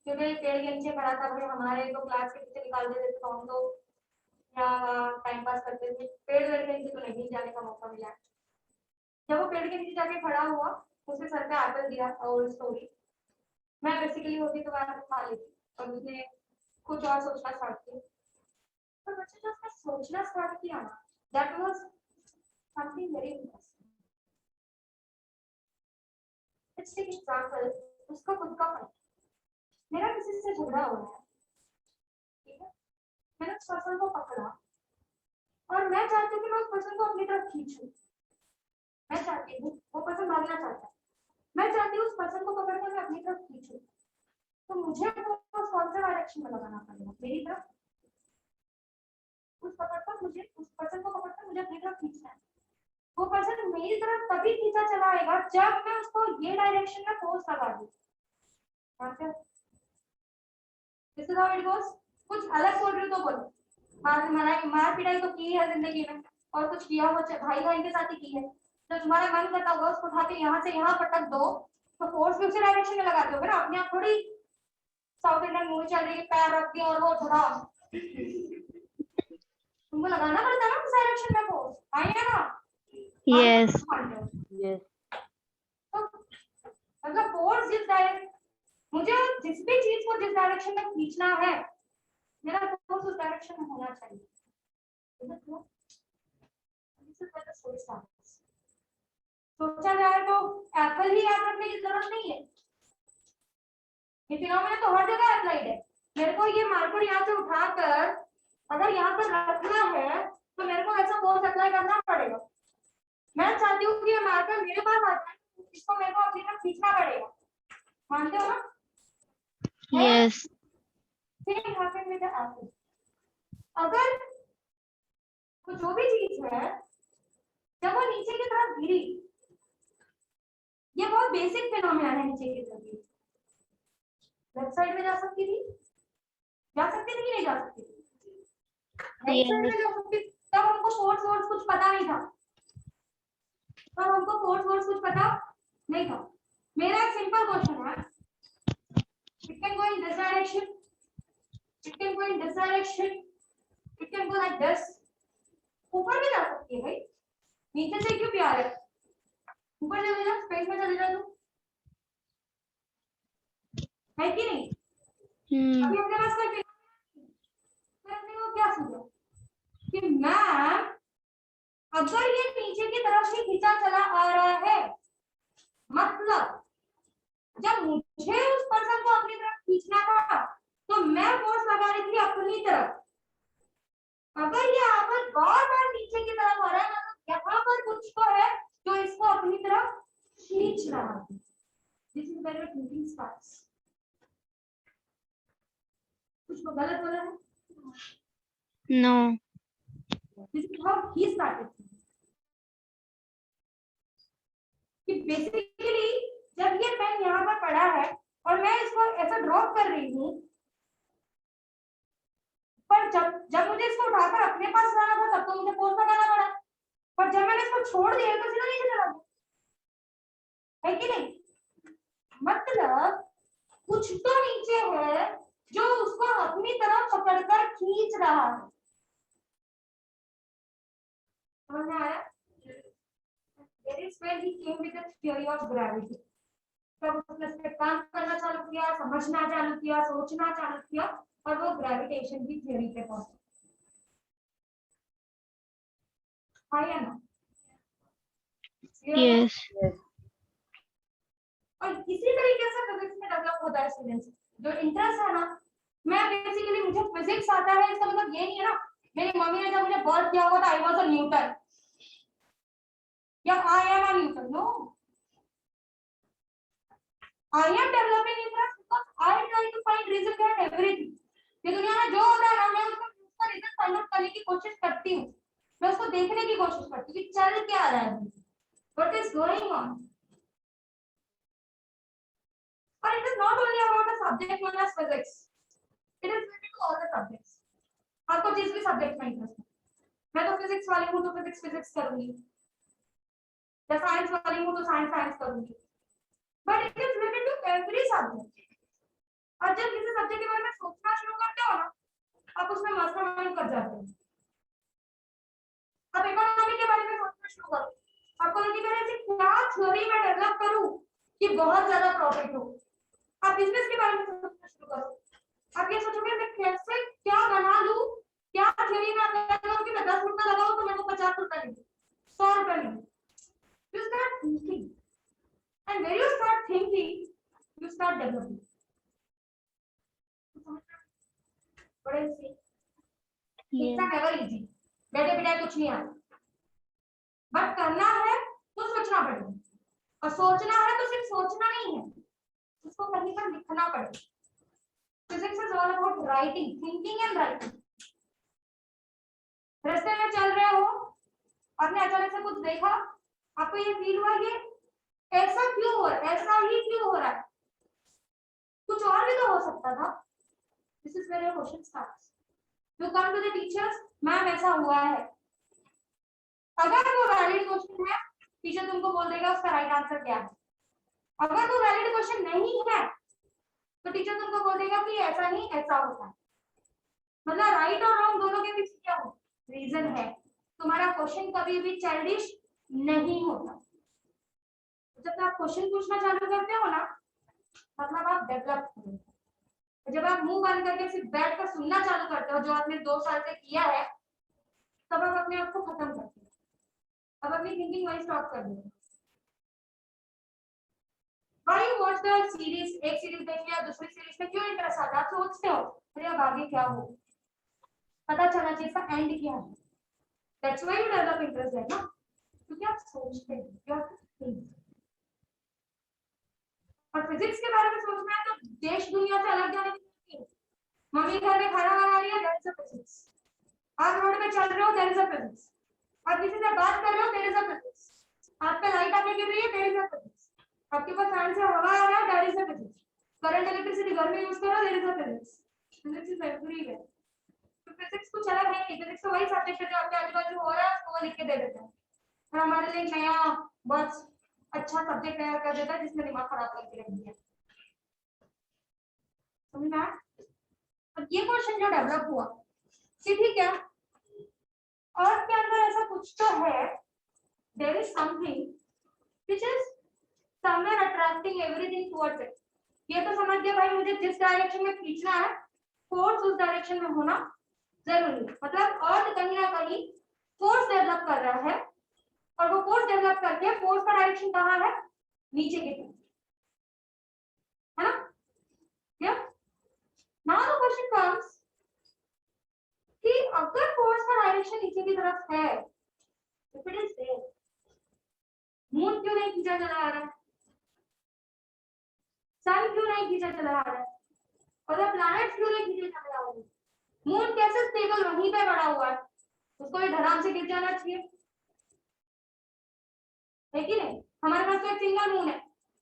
क्योंकि पेड़ के नीचे खड़ा था, भाई हमारे तो क्लास के पीछे निकाल देते थे तो हम तो यहाँ टाइम पास करते थे, पेड़ के नीचे तो नहीं जाने का मौका मिला। जब वो पेड़ के नीचे जाके खड़ा हुआ उसने सर पे एप्पल दिया, ओल्ड स्टोरी। मैं बेसिकली होती तो मैं खा लेती और उसने कुछ और सोचना स्टार्ट किया। पर बच्चे जो उसने सोचना स्टार्ट किया ना, that was something very interesting. Let's take example, उसका खुद का फाइट, मेरा किसी से झगड़ा हो रहा है, ठीक है, मैंने उस पर्सन को पकड़ा और मैं चाहती हूँ कि मैं उस पर्सन को अपनी तरफ खींचूं। मैं चाहती हूँ, वो पर्सन भागना चाहता है, मैं चाहती हूँ उस पर्सन को पकड़ कर मैं अपनी तरफ खींचूं, तो मुझे कौन सा डायरेक्शन में लगाना पड़ेगा, मेरी तरफ। उस पर्सन को पकड़कर मुझे अपनी तरफ खींचना है। वो पर्सन मेरी तरफ तभी खींचा चला आएगा जब मैं उसको ये डायरेक्शन में फोर्स लगा दूं। This is how it goes. कुछ अलग बोल रही हो तो बोलो, मार पिटाई तो की है जिंदगी में और कुछ किया हो भाई बहन के साथ ही की है, तो तुम्हारा मन करता होगा उसको उठा के यहाँ से यहाँ पटक दो तो फोर्स भी उसी डायरेक्शन में लगाते हो ना, अपने आप थोड़ी साउथ इंडियन मूवी चल रही है, पैर रख के और वो थोड़ा तुमको लगाना पड़ता है ना उस डायरेक्शन में फोर्स, आएगा ना? Yes. Yes. तो मतलब फोर्स जिस डायरेक्शन, मुझे जिस भी चीज को जिस डायरेक्शन में खींचना है, मेरा फोर्स उस डायरेक्शन में होना चाहिए। सोचा जाए तो एप्पल ही याद रखने की जरूरत नहीं है, ये फिनोमेना तो हर जगह अप्लाइड है। मेरे को ये मार्कर यहाँ से उठाकर अगर यहाँ पर रखना है तो मेरे को ऐसा फोर्स अप्लाई करना पड़ेगा। मैं चाहती हूँ कि ये मार्कर मेरे पास आ जाए, इसको मेरे को अपनी तरफ खींचना पड़ेगा, मानते हो ना? Yes. Same happen with the apple. अगर तो जो भी चीज है जब वो नीचे की तरफ गिरी, ये बहुत बेसिक फिनोमेना है, नीचे की तरफ गिरी लेफ्ट साइड में जा सकती थी कि नहीं जा सकती थी? राइट साइड में जा सकती। तब हमको फोर्स कुछ पता नहीं था, मेरा एक सिंपल क्वेश्चन है, it can go in this direction, it can go in this direction, it can go like this. ऊपर भी जा सकती है भाई, नीचे से क्यों प्यार है? ऊपर चले जा, स्पेस में चले जा तू, है कि नहीं? अभी अपने पास कोई करने को क्या सूझा कि मैम अगर ये नीचे की तरफ से खींचा चला आ रहा है, मतलब जब मुझे उस पर्सन को अपनी तरफ खींचना था तो मैं फोर्स लगा रही थी अपनी तरफ। अगर ये यहाँ पर बार नीचे की तरफ आ रहा है, मतलब यहाँ पर कुछ तो है जो इसको अपनी तरफ खींच रहा है। This is where thinking starts. कुछ को गलत बोला है? No. This is how he started. कि बेसिकली जब ये पेन यहाँ पर पड़ा है और मैं इसको ऐसा ड्रॉप कर रही हूँ, पर जब मुझे इसको उठाकर अपने पास लाना था तब तो मुझे फोर्स लगाना पड़ा, पर जब मैंने इसको छोड़ दिया तो सीधा नीचे चला गया, है कि नहीं? मतलब कुछ तो नीचे है जो उसको अपनी तरफ पकड़कर खींच रहा है। समझ में आया? That is when he came with the theory of gravity. तब उसने इस पे काम करना चालू किया, समझना चालू किया, सोचना चालू किया और वो ग्रेविटेशन की थ्योरी पे पहुंचा। हाँ या ना? Yes. और इसी तरीके से फिजिक्स में डेवलप होता है स्टूडेंट्स। जो इंटरेस्ट है ना, मैं बेसिकली मुझे फिजिक्स आता है इसका मतलब ये नहीं है ना मेरी मम्मी ने जब मुझे बर्थ किया हुआ था आई वाज अ न्यूटन या I am a Newton. No, I am developing interest because I try to find reason behind everything. ये दुनिया में जो होता है ना मैं उसका रीजन फाइंड आउट करने की कोशिश करती हूँ, मैं उसको देखने की कोशिश करती हूँ कि चल क्या रहा है, what is going on. But it is not only about a subject known as physics. It is related to all the subjects. आपको जिस भी सब्जेक्ट में इंटरेस्ट है, मैं तो फिजिक्स वाली हूँ तो फिजिक्स करूंगी, या साइंस वाली हूँ तो साइंस करूंगी, but it is related to every subject. और जब किसी सब्जेक्ट के बारे में सोचना शुरू करते हो ना, आप उसमें मास्टरमाइंड कर जाते हो। अब इकोनॉमी के बारे में सोचना शुरू करो, आपको लगेगा ऐसी क्या थ्योरी में डेवलप करूं कि बहुत ज्यादा प्रॉफिट हो। आप बिजनेस के बारे में सोचना शुरू करो, आप ये सोचोगे मैं कैसे क्या बना लूं, क्या थ्योरी में अप्लाई करूं कि मैं 10 रुपए लगाऊं तो मेरे को 50 रुपए मिले, 100 रुपए मिले। You start thinking, and when you start thinking, you start developing. What I say? It's not ever easy. बैठे बिठाए कुछ नहीं आता, बट करना है तो सोचना पड़ेगा, और सोचना है तो सिर्फ सोचना नहीं है, उसको कहीं पर लिखना पड़ेगा। Physics is all about writing, thinking and writing. रास्ते में चल रहे हो, आपने अचानक से कुछ देखा, आपको ये फील हुआ ये ऐसा क्यों हो रहा है, ऐसा ही क्यों हो रहा है, कुछ और भी तो हो सकता था। This is where your question starts. You come to the teachers, ma'am ऐसा हुआ है। अगर वो वैलिड क्वेश्चन है, टीचर तुमको बोल देगा उसका राइट आंसर क्या है। अगर वो वैलिड क्वेश्चन नहीं है, तो टीचर तुमको बोल देगा कि ऐसा नहीं ऐसा होता है, मतलब राइट और रॉन्ग दोनों के पीछे क्या हो, रीजन है। तुम्हारा क्वेश्चन कभी भी चाइल्डिश नहीं होता। जब आप क्वेश्चन पूछना चालू करते हो ना, मतलब आप डेवलप हो। जब आप मुंह बंद करके सिर्फ बैठ कर सुनना चालू करते हो, जो आपने 2 साल से किया है, तब आप अपने आप को खत्म करते हो। अब अपनी थिंकिंग वही स्टॉप कर दो। Why you watch the series? एक सीरीज देख लिया, दूसरी सीरीज में क्यों इंटरेस्ट आता है? आप सोचते हो अरे अब आगे क्या हो, पता चलना चाहिए इसका एंड क्या है। That's why you develop interest है ना, क्योंकि आप सोचते हो, you have to think। और फिजिक्स के बारे में सोचना है तो देश दुनिया से अलग जाने की जरूरत नहीं। मम्मी घर में खाना बना रही है, there is a physics। आप रोड पे चल रहे हो, there is a physics। आप किसी से बात कर रहे हो, there is a physics। आप पे लाइट आके गिर रही है, there is a physics। आपके पास फैन से हवा आ रहा है, there is a physics। Current electricity घर में यूज कर रहा है, there is a physics। Physics is everywhere. तो फिजिक्स कुछ अलग है नहीं, फिजिक्स तो वही सब्जेक्ट है जो आपके आजू बाजू हो रहा है उसको लिख के दे देते हैं, और हमारे लिए नया बहुत अच्छा सब्जेक्ट तैयार कर देता है जिसमें दिमाग खराब करके रख दिया। समझ में आया? अब ये क्वेश्चन जो डेवलप हुआ कि ठीक है, अर्थ के अंदर ऐसा कुछ तो है, there is something which is somewhere attracting everything towards it. ये तो समझ गया भाई, मुझे जिस डायरेक्शन में खींचना है फोर्स उस डायरेक्शन में होना जरूरी है। मतलब अर्थ कहीं ना कहीं फोर्स डेवलप कर रहा है, और वो फोर्स डेवलप करके फोर्स का डायरेक्शन कहाँ है, नीचे की तरफ, है ना? या नाउ द क्वेश्चन कम्स कि अगर फोर्स का डायरेक्शन नीचे की तरफ है, if it is there, moon क्यों नहीं खींचा चला आ रहा है, सन क्यों नहीं खींचा चला आ रहा है, और प्लैनेट्स क्यों नहीं खींचे चला आ रहे हैं? मून कैसे स्टेबल वहीं पे बड़ा हुआ है, उसको भी धड़ाम से गिर जाना चाहिए, है कि नहीं? हमारे पास तो एक सिंगल मून है,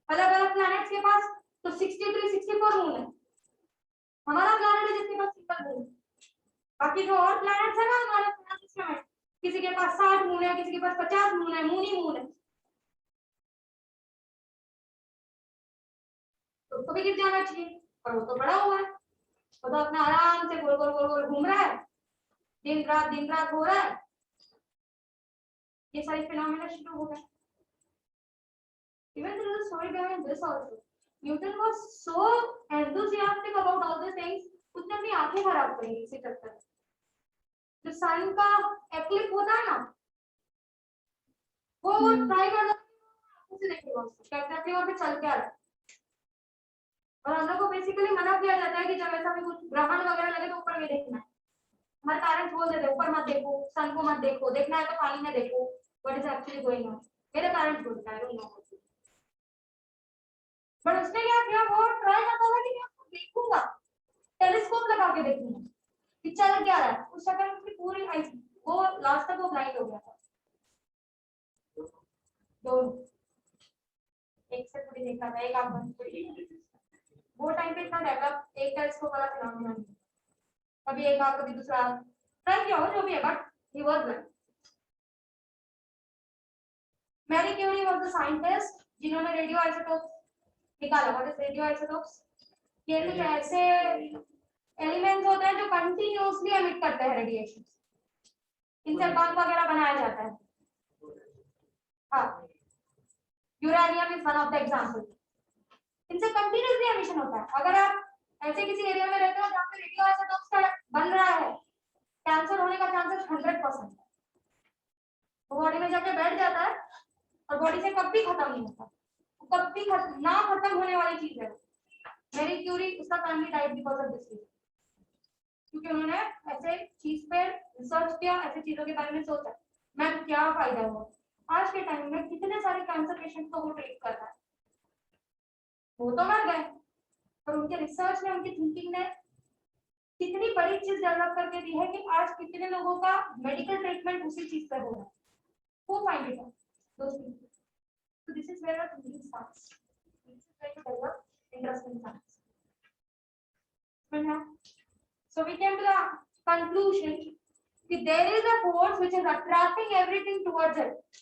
अलग अलग प्लैनेट्स के पास तो 63 64 मून है। हमारा प्लैनेट है जिसके पास सिंगल मून, बाकी जो और प्लैनेट्स है ना हमारे सोलर सिस्टम में, किसी के पास 60 मून है, किसी के पास 50 मून है, मून ही मून है, तो उसको भी गिर जाना चाहिए। और वो तो बड़ा हुआ है, वो तो अपना आराम से गोल गोल गोल गोल घूम रहा है, दिन रात हो रहा है, ये सारी फिनोमेना शुरू हो गए। Even there is a story behind this also. Newton was so enthusiastic about all these things, उसने अपनी आंखें खराब कर ली इसी चक्कर में। जो सन का एक्लिप्स होता है ना, वो ट्राई कर रहा है उसे देखेगा, उसको एग्जैक्टली वहां पे चल के आ रहा है। और हम लोग को बेसिकली मना किया जाता है कि जब ऐसा भी कुछ ग्रहण वगैरह लगे तो ऊपर में देखना है। हमारे पेरेंट्स बोल देते हैं ऊपर मत देखो, सन को मत देखो, देखना है तो पानी में देखो, what is actually going on. मेरे पेरेंट्स बोलते हैं, आई डोंट नो, पर उसने क्या किया, वो ट्राई करता था कि मैं उसको देखूंगा, टेलीस्कोप लगा के देखूंगा कि चल क्या रहा है। उस चक्कर में उसकी पूरी आई, वो लास्ट तक वो ब्लाइंड हो गया था। तो एक से पूरी देखा था, एक आंख बंद पूरी, वो टाइम पे इतना डेवलप एक टेलीस्कोप वाला फिनोमेना नहीं, कभी एक आंख कभी दूसरा आंख, ट्राई किया हो जो भी है, but he was blind. Marie Curie was the scientist जिन्होंने रेडियो आइसोटोप्स निकाला। What is radio isotopes? ये कुछ ऐसे एलिमेंट्स होते हैं जो कंटिन्यूअसली एमिट करते हैं रेडिएशन, इनसे बम वगैरह बनाया जाता है। हाँ, uranium is one of the example. इनसे कंटिन्यूअसली एमिशन होता है। अगर आप ऐसे किसी एरिया में रहते हो जहाँ पे रेडियो आइसोटोप्स का बन रहा है, कैंसर होने का चांसेस 100% है। वो बॉडी में जाके बैठ जाता है और बॉडी से कभी खत्म नहीं होता, कभी ना खत्म होने वाली चीज है। मैरी क्यूरी, उसका family died because of this, क्योंकि उन्होंने ऐसे चीज पे रिसर्च किया, ऐसे चीजों के बारे में सोचा, मैं क्या फायदा हुआ। आज के टाइम में कितने सारे कैंसर पेशेंट को वो ट्रीट कर रहा है, वो तो मर गए, पर उनके रिसर्च ने, उनकी थिंकिंग ने कितनी बड़ी चीज डेवलप करके दी है कि आज कितने लोगों का मेडिकल ट्रीटमेंट उसी चीज पे हो रहा है। वो find it out. So this is where our thinking starts. This is where to develop interest in science. So we came to the conclusion that there is a force which is attracting everything towards it,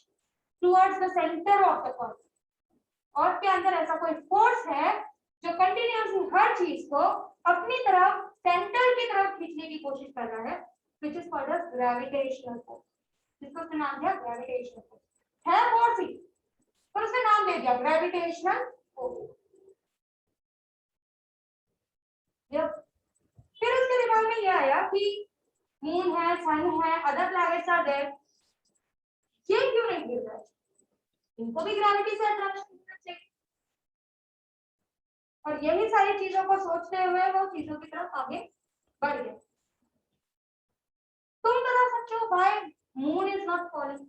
towards the center of the earth. और के अंदर ऐसा कोई force है जो continuously हर चीज को अपनी तरफ सेंटर की तरफ खींचने की कोशिश कर रहा है, which is called as gravitational force, जिसको उसने नाम दिया ग्रेविटेशनल फोर्स। है फोर्स ही, पर उसने नाम दे दिया ग्रेविटेशनल फोर्स। फिर उसके दिमाग में ये आया कि मून है, सन है, अदर प्लैनेट्स आर देयर, ये क्यों नहीं गिर रहा है, इनको भी ग्रेविटी से अट्रैक्शन मिलना चाहिए। और यही सारी चीजों को सोचते हुए वो चीजों की तरफ आगे बढ़ गया। तुम बता सकते हो भाई मून इज नॉट फॉलिंग?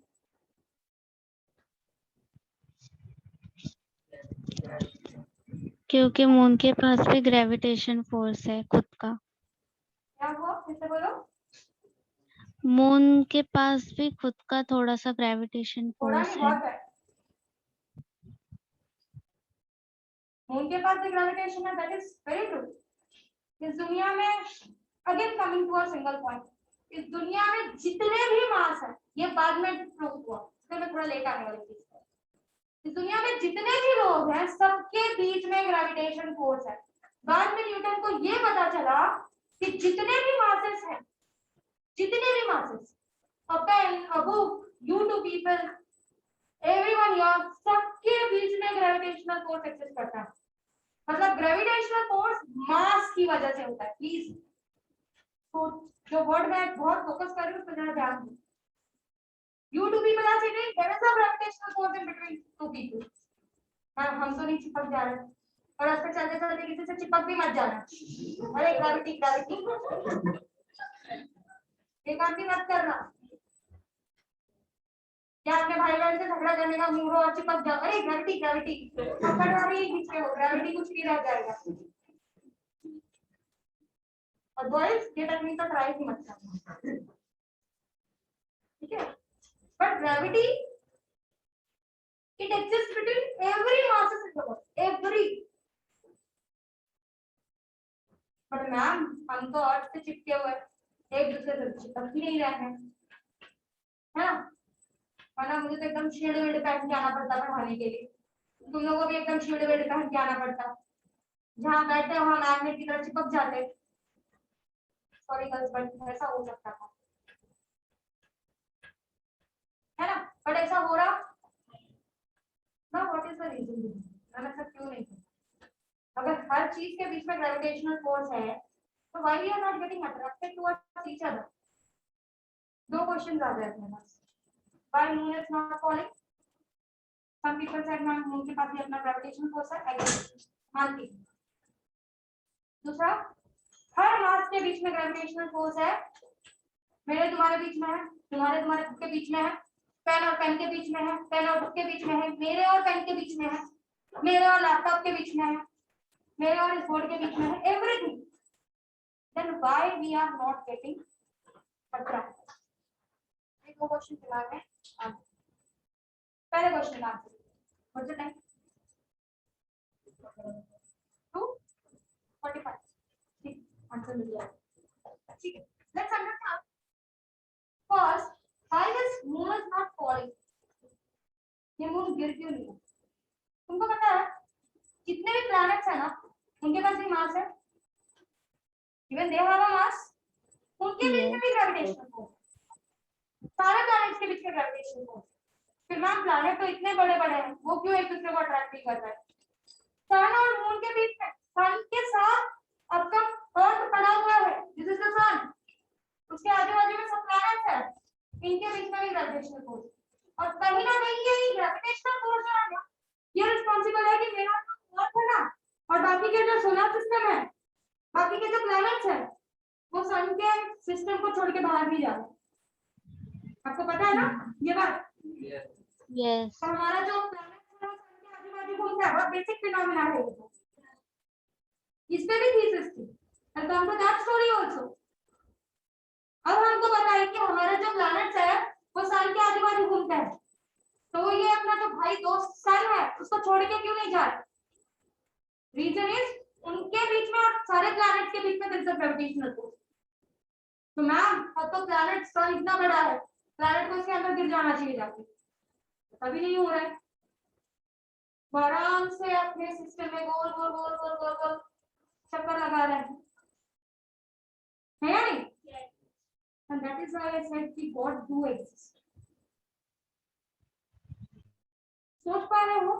क्योंकि मून के पास भी ग्रेविटेशन फोर्स है खुद का। क्या हुआ, फिर से बोलो। मून के पास भी खुद का थोड़ा सा ग्रेविटेशन थोड़ा फोर्स नहीं, है। बहुत है। मून के पास भी ग्रेविटेशन है, दैट इज वेरी ट्रू। इस दुनिया में, again coming to a single point, इस दुनिया में जितने भी मास है, ये बाद में प्रूव हुआ, इसमें मैं थोड़ा लेट आने वाली चीज है। इस दुनिया में जितने भी लोग हैं, सबके बीच में ग्रेविटेशन फोर्स है। बाद में न्यूटन को ये पता चला कि जितने भी मासेस हैं, जितने भी masses, a pen, a book, you two people, everyone here, सबके बीच में ग्रेविटेशनल फोर्स एक्सिस्ट करता है। मतलब ग्रेविटेशनल फोर्स मास की वजह से होता है। प्लीज, तो जो वर्ड मैं बहुत फोकस कर रही हूँ, उस पर जरा ध्यान दो। You two people are sitting, there is a gravitational force in between two people. हम तो नहीं चिपक जा रहे, और रास्ते चलते चलते किसी से चिपक भी मत जाना। अरे ग्रेविटी ग्रेविटी, ये काम भी मत करना। क्या अपने भाई बहन से झगड़ा करने का मूड हो और चिपक जाओ, अरे ग्रेविटी ग्रेविटी, पकड़ वाली खींच के हो, ग्रेविटी कुछ नहीं रह जाएगा। और बॉयज, ये टेक्निक तो ट्राई ही मत करना, ठीक है? But gravity, it exists between every masses in the world, every. but ma'am, हम तो अर्थ से चिपके हुए, एक दूसरे से चिपक ही नहीं रहे हैं, है ना? वरना मुझे तो एकदम शील्ड वील्ड पहन के आना पड़ता पढ़ाने के लिए, तुम लोगों को भी एकदम शील्ड वील्ड पहन के आना पड़ता, जहाँ बैठे वहां मैग्नेट की तरह चिपक जाते। सॉरी गर्ल्स, बट ऐसा हो सकता था, है ना? बट ऐसा हो रहा ना, व्हाट इज द रीजन? मैंने ऐसा क्यों नहीं किया? अगर हर चीज के बीच में ग्रेविटेशनल फोर्स है, तो why we are not getting attracted towards each other? दो क्वेश्चंस आ गए अपने पास। Why moon is not falling? Some people said ma'am moon के पास भी अपना ग्रेविटेशनल फोर्स है, आई मानती हूं। दूसरा, हर मास के बीच में ग्रेविटेशनल फोर्स है, मेरे तुम्हारे बीच में है, तुम्हारे तुम्हारे खुद के बीच में है, पेन और पेन के बीच में है, पेन और बुक के बीच में है, मेरे और पेन के बीच में है, मेरे और लैपटॉप के बीच में है, मेरे और इस बोर्ड के बीच में है, everything. Then why we are not getting attracted? ये दो क्वेश्चन दिमाग में आ गए। पहले क्वेश्चन का आंसर, व्हाट्स द टाइम? 2:45। ठीक, आंसर मिल गया। ठीक है, let's understand first why this moon is not falling. ये मून गिर क्यों नहीं है? तुमको पता है जितने भी प्लैनेट्स है ना, उनके पास भी मास है, इवन दे हैव अ मास, उनके बीच में भी ग्रेविटेशनल फोर्स, सारे प्लैनेट्स के बीच में ग्रेविटेशनल फोर्स। फिर मैम प्लैनेट तो इतने बड़े बड़े हैं, वो क्यों एक दूसरे को अट्रैक्ट नहीं कर रहे? सन और मून के बीच में, सन के साथ आपका अर्थ पड़ा हुआ है, दिस इज द सन, उसके आजू बाजू में सब प्लैनेट्स है, इनके बीच में भी ग्रेविटेशनल फोर्स। और कहीं ना कहीं ये ग्रेविटेशनल फोर्स जो है ना, ये रिस्पांसिबल है कि मेरा अर्थ है ना, और बाकी के जो सोलर सिस्टम है, बाकी के जो प्लैनेट्स है, वो सन के सिस्टम को छोड़ के बाहर भी जा रहे हैं। आपको पता है ना ये बात? यस। तो हमारा जो प्लैनेट है, सन के आजू बाजू घूमता है, बहुत बेसिक फिनोमेना है ये। इस पे भी थीसिस थी, and come to that story also. अब हमको बताइए कि हमारा जो प्लैनेट्स है, वो सन के आजू बाजू घूमता है, तो ये अपना जो भाई दोस्त सन है, उसको छोड़ के क्यों नहीं जा रहा? रीजन इज उनके बीच में और सारे प्लैनेट्स के बीच में there is a gravitational force. तो मैम, अब तो प्लैनेट सन इतना बड़ा है, प्लैनेट को इसके अंदर गिर जाना चाहिए जाके, तभी नहीं हो रहा है। आराम से अपने सिस्टम में गोल गोल गोल गोल गोल गोल चक्कर लगा रहे हैं, why I said कि God do exist. सोच पा रहे हो?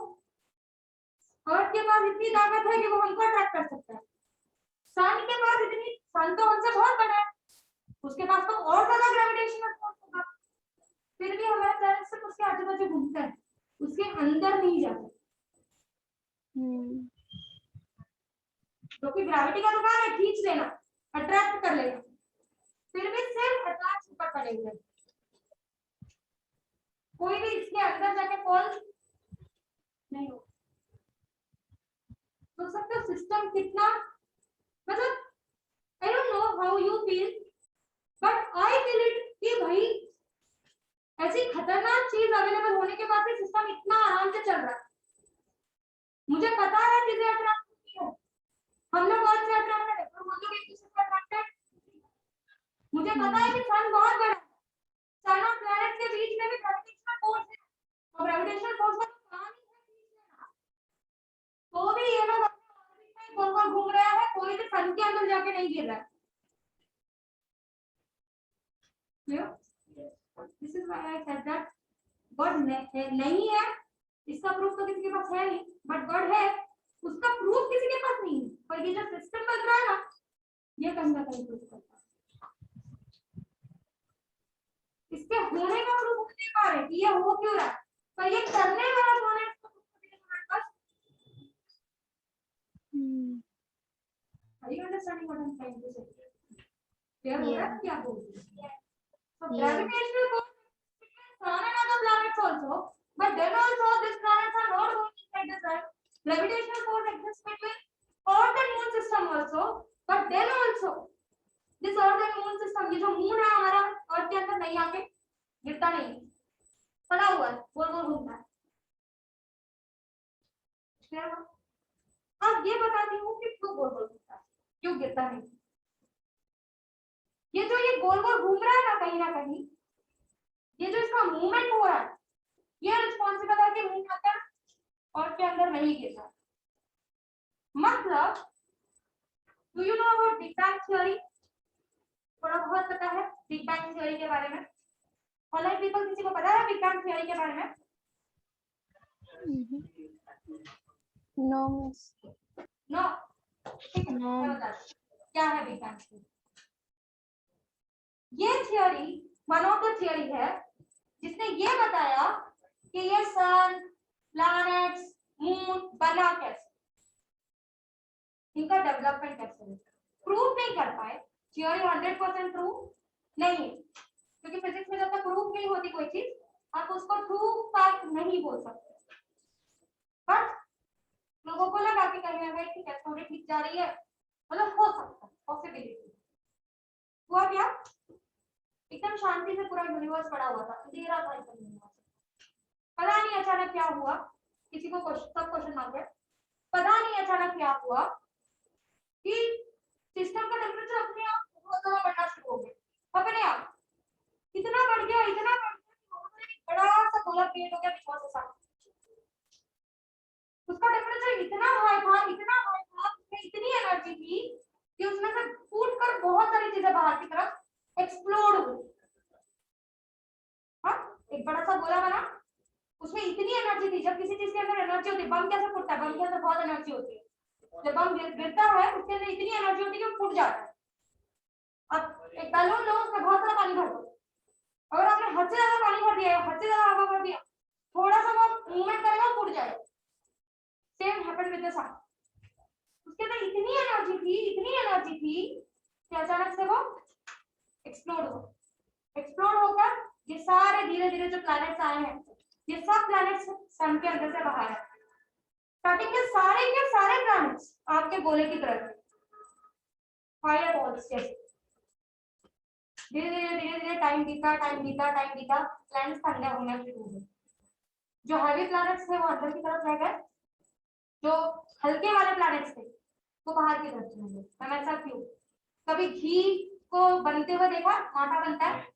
अर्थ के पास इतनी ताकत है कि वो हमको अट्रैक्ट कर सकता है। सन के पास इतनी, सन तो हमसे बहुत बड़ा है, उसके पास तो और ज्यादा ग्रेविटेशनल फोर्स होगा, फिर भी हमारे प्लैनेट सिर्फ उसके आजू बाजू घूमते हैं, उसके अंदर नहीं जाते। क्योंकि ग्रेविटी का तो काम है खींच लेना, अट्रैक्ट कर लेना, फिर भी सिर्फ अट्रैक्ट ऊपर पड़े हुए, कोई भी इसके अंदर जाके फॉल नहीं हो। तो सबका सिस्टम कितना, मतलब I don't know how you feel, but I feel it कि भाई ऐसी खतरनाक चीज अवेलेबल होने के बाद भी सिस्टम इतना आराम से चल रहा है। मुझे पता है चीजें अट्रैक्ट होती है, हम लोग और से अट्रैक्टेड है, हम लोग एक दूसरे से अट्रैक्टेड। मुझे पता है कि सन बहुत बड़ा है, सन और प्लैनेट के बीच में भी ग्रेविटेशनल फोर्स है, और ग्रेविटेशनल फोर्स का तो काम ही है खींच लेना। तो भी ये लोग अपने ऑर्बिट में गोल-गोल घूम रहा है, कोई भी सन के अंदर जाके नहीं गिर रहा है। Clear? This is why I said that God नहीं है, इसका प्रूफ तो किसी के पास है नहीं, बट गॉड है, उसका प्रूफ किसी के पास नहीं है, पर ये जो सिस्टम बन रहा है ना, ये कहीं ना कहीं प्रूफ करता है। इसके होने का प्रूफ नहीं पा रहे कि ये हो क्यों रहा है, पर ये करने वाला कौन है इसका प्रूफ नहीं है हमारे पास। Are you understanding what I'm trying to say? Clear हो रहा है क्या बोल रही है? So gravitational force on and other planets also, but then also these planets are not going inside the sun. Gravitational force exists between Earth and Moon system also, but then also this Earth and Moon system, ये जो moon है हमारा अर्थ के अंदर नहीं आके गिरता नहीं, पड़ा हुआ है, गोल गोल घूमता है। अब ये बताती हूँ कि क्यों गोल गोल घूमता है, क्यों गिरता नहीं। ये जो ये गोल गोल घूम रहा है ना कहीं, ये जो इसका मूवमेंट हो रहा है, ये रिस्पॉन्सिबल है कि मून आता है और के अंदर नहीं गिरता। मतलब do you know about big bang theory? थोड़ा बहुत पता है बिग बैंग थ्योरी के बारे में? ऑनलाइन पीपल किसी को पता है बिग बैंग थ्योरी के बारे में? नो नो, ठीक है, मैं बता दूं क्या है बिग बैंग थ्योरी। ये theory one of the theory है जिसने ये बताया कि ये सन, प्लैनेट्स, मून बना कैसे, इनका डेवलपमेंट कैसे हुआ। प्रूव नहीं कर पाए, थ्योरी 100% प्रूव नहीं है, क्योंकि फिजिक्स में जब तक प्रूव नहीं होती कोई चीज आप उसको ट्रू फैक्ट नहीं बोल सकते। बट लोगों को लगा कि कहीं ना कहीं ठीक है, थोड़ी ठीक जा रही है, मतलब हो सकता है, पॉसिबिलिटी। हुआ क्या? एकदम शांति से पूरा यूनिवर्स पड़ा हुआ था, अंधेरा था एकदम यूनिवर्स। पता नहीं अचानक क्या हुआ, किसी को सब क्वेश्चन मार्क है, पता नहीं अचानक क्या हुआ कि सिस्टम का टेम्परेचर अपने आप बहुत ज्यादा बढ़ना शुरू हो गया, अपने आप इतना बढ़ गया, इतना बढ़ गया कि बड़ा सा गोला क्रिएट हो गया बिकॉज़ ऑफ सन। उसका टेम्परेचर इतना हाई था, उसमें इतनी एनर्जी थी कि उसमें से फूटकर बहुत सारी चीजें बाहर की तरफ एक्सप्लोड हुई। हाँ, एक बड़ा सा गोला बना, उसमें इतनी एनर्जी थी। जब किसी चीज के अंदर एनर्जी होती है, बम कैसे फूटता है, बम के अंदर बहुत एनर्जी होती है, जब बम गिरता है उसके अंदर इतनी एनर्जी होती है कि फूट जाता है। अब एक बैलून लो, उसमें बहुत सारा पानी भर दो, अगर आपने हद से ज्यादा पानी भर दिया, हद से ज्यादा हवा भर दिया, थोड़ा सा वो मूवमेंट करेगा फूट जाएगा। सेम हैपेंड विद द सन। उसके अंदर इतनी एनर्जी थी कि अचानक से वो एक्सप्लोड होकर ये सारे धीरे धीरे जो प्लैनेट्स आए हैं, ये सब प्लैनेट्स सन के अंदर से बाहर है। स्टार्टिंग के सारे प्लैनेट्स आपके गोले की तरफ फायर बॉल्स जैसे। धीरे धीरे टाइम बीता, प्लैनेट्स ठंडे होने शुरू हुए। जो हैवी प्लैनेट्स थे वो अंदर की तरफ रह गए, जो हल्के वाले प्लैनेट्स थे वो बाहर की तरफ चले गए। मैंने ऐसा क्यों? कभी घी को बनते हुए देखा, आटा बनता है,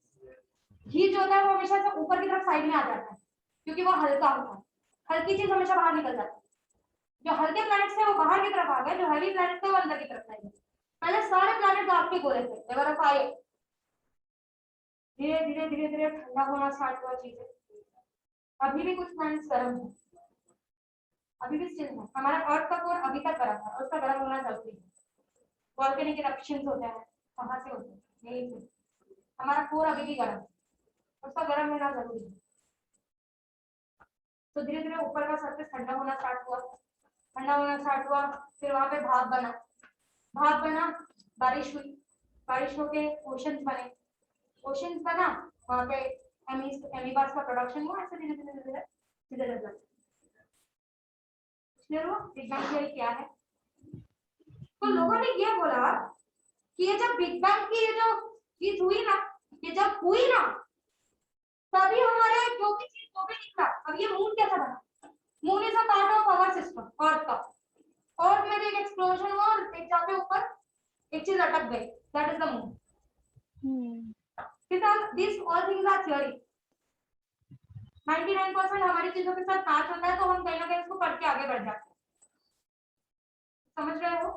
घी जो होता है वो हमेशा से ऊपर की तरफ साइड में आ जाता है क्योंकि वो हल्का होता है, हल्की चीज हमेशा बाहर निकल जाती है। जो हल्के प्लैनेट्स थे वो बाहर की तरफ आ गए, जो हैवी प्लैनेट्स थे वो अंदर की तरफ रह गए। पहले सारे प्लैनेट्स आपके गोले थे, देवर फायर। धीरे धीरे धीरे धीरे ठंडा होना स्टार्ट हुआ चीजें। अभी भी कुछ प्लैनेट्स गर्म है, अभी भी स्टिल है। हमारा अर्थ का कोर अभी तक गर्म है, उसका गर्म होना जरूरी है। वॉल्केनिक इरप्शंस होते हैं, कहाँ से होते हैं? यही से। हमारा कोर अभी भी गर्म है, उसका गर्म होना जरूरी है। तो धीरे धीरे ऊपर का सरफेस ठंडा होना स्टार्ट हुआ, ठंडा होना स्टार्ट हुआ, फिर वहां पे भाप बना, भाप बना, बारिश हुई, बारिश होके ओशंस बने, ओशंस बना, वहां पे एमीबास का प्रोडक्शन हुआ। ऐसे धीरे धीरे धीरे धीरे डेवलप। क्लियर हुआ बिग बैंग थियरी क्या है? तो लोगों ने ये बोला कि ये जब बिग बैंग की ये जो चीज हुई ना, ये जब हुई ना, तभी हमारे जो भी चीज जो भी निकला। अब ये मून कैसा बना? Moon is a part of our system, earth का। और में भी एक एक्सप्लोजन हुआ और एक जाके ऊपर एक चीज अटक गई, that is the moon. This all things are theory. 99% हमारी चीजों के साथ मैच होता है, तो हम कहीं ना कहीं उसको पढ़ के आगे बढ़ जाते हैं। समझ रहे हो?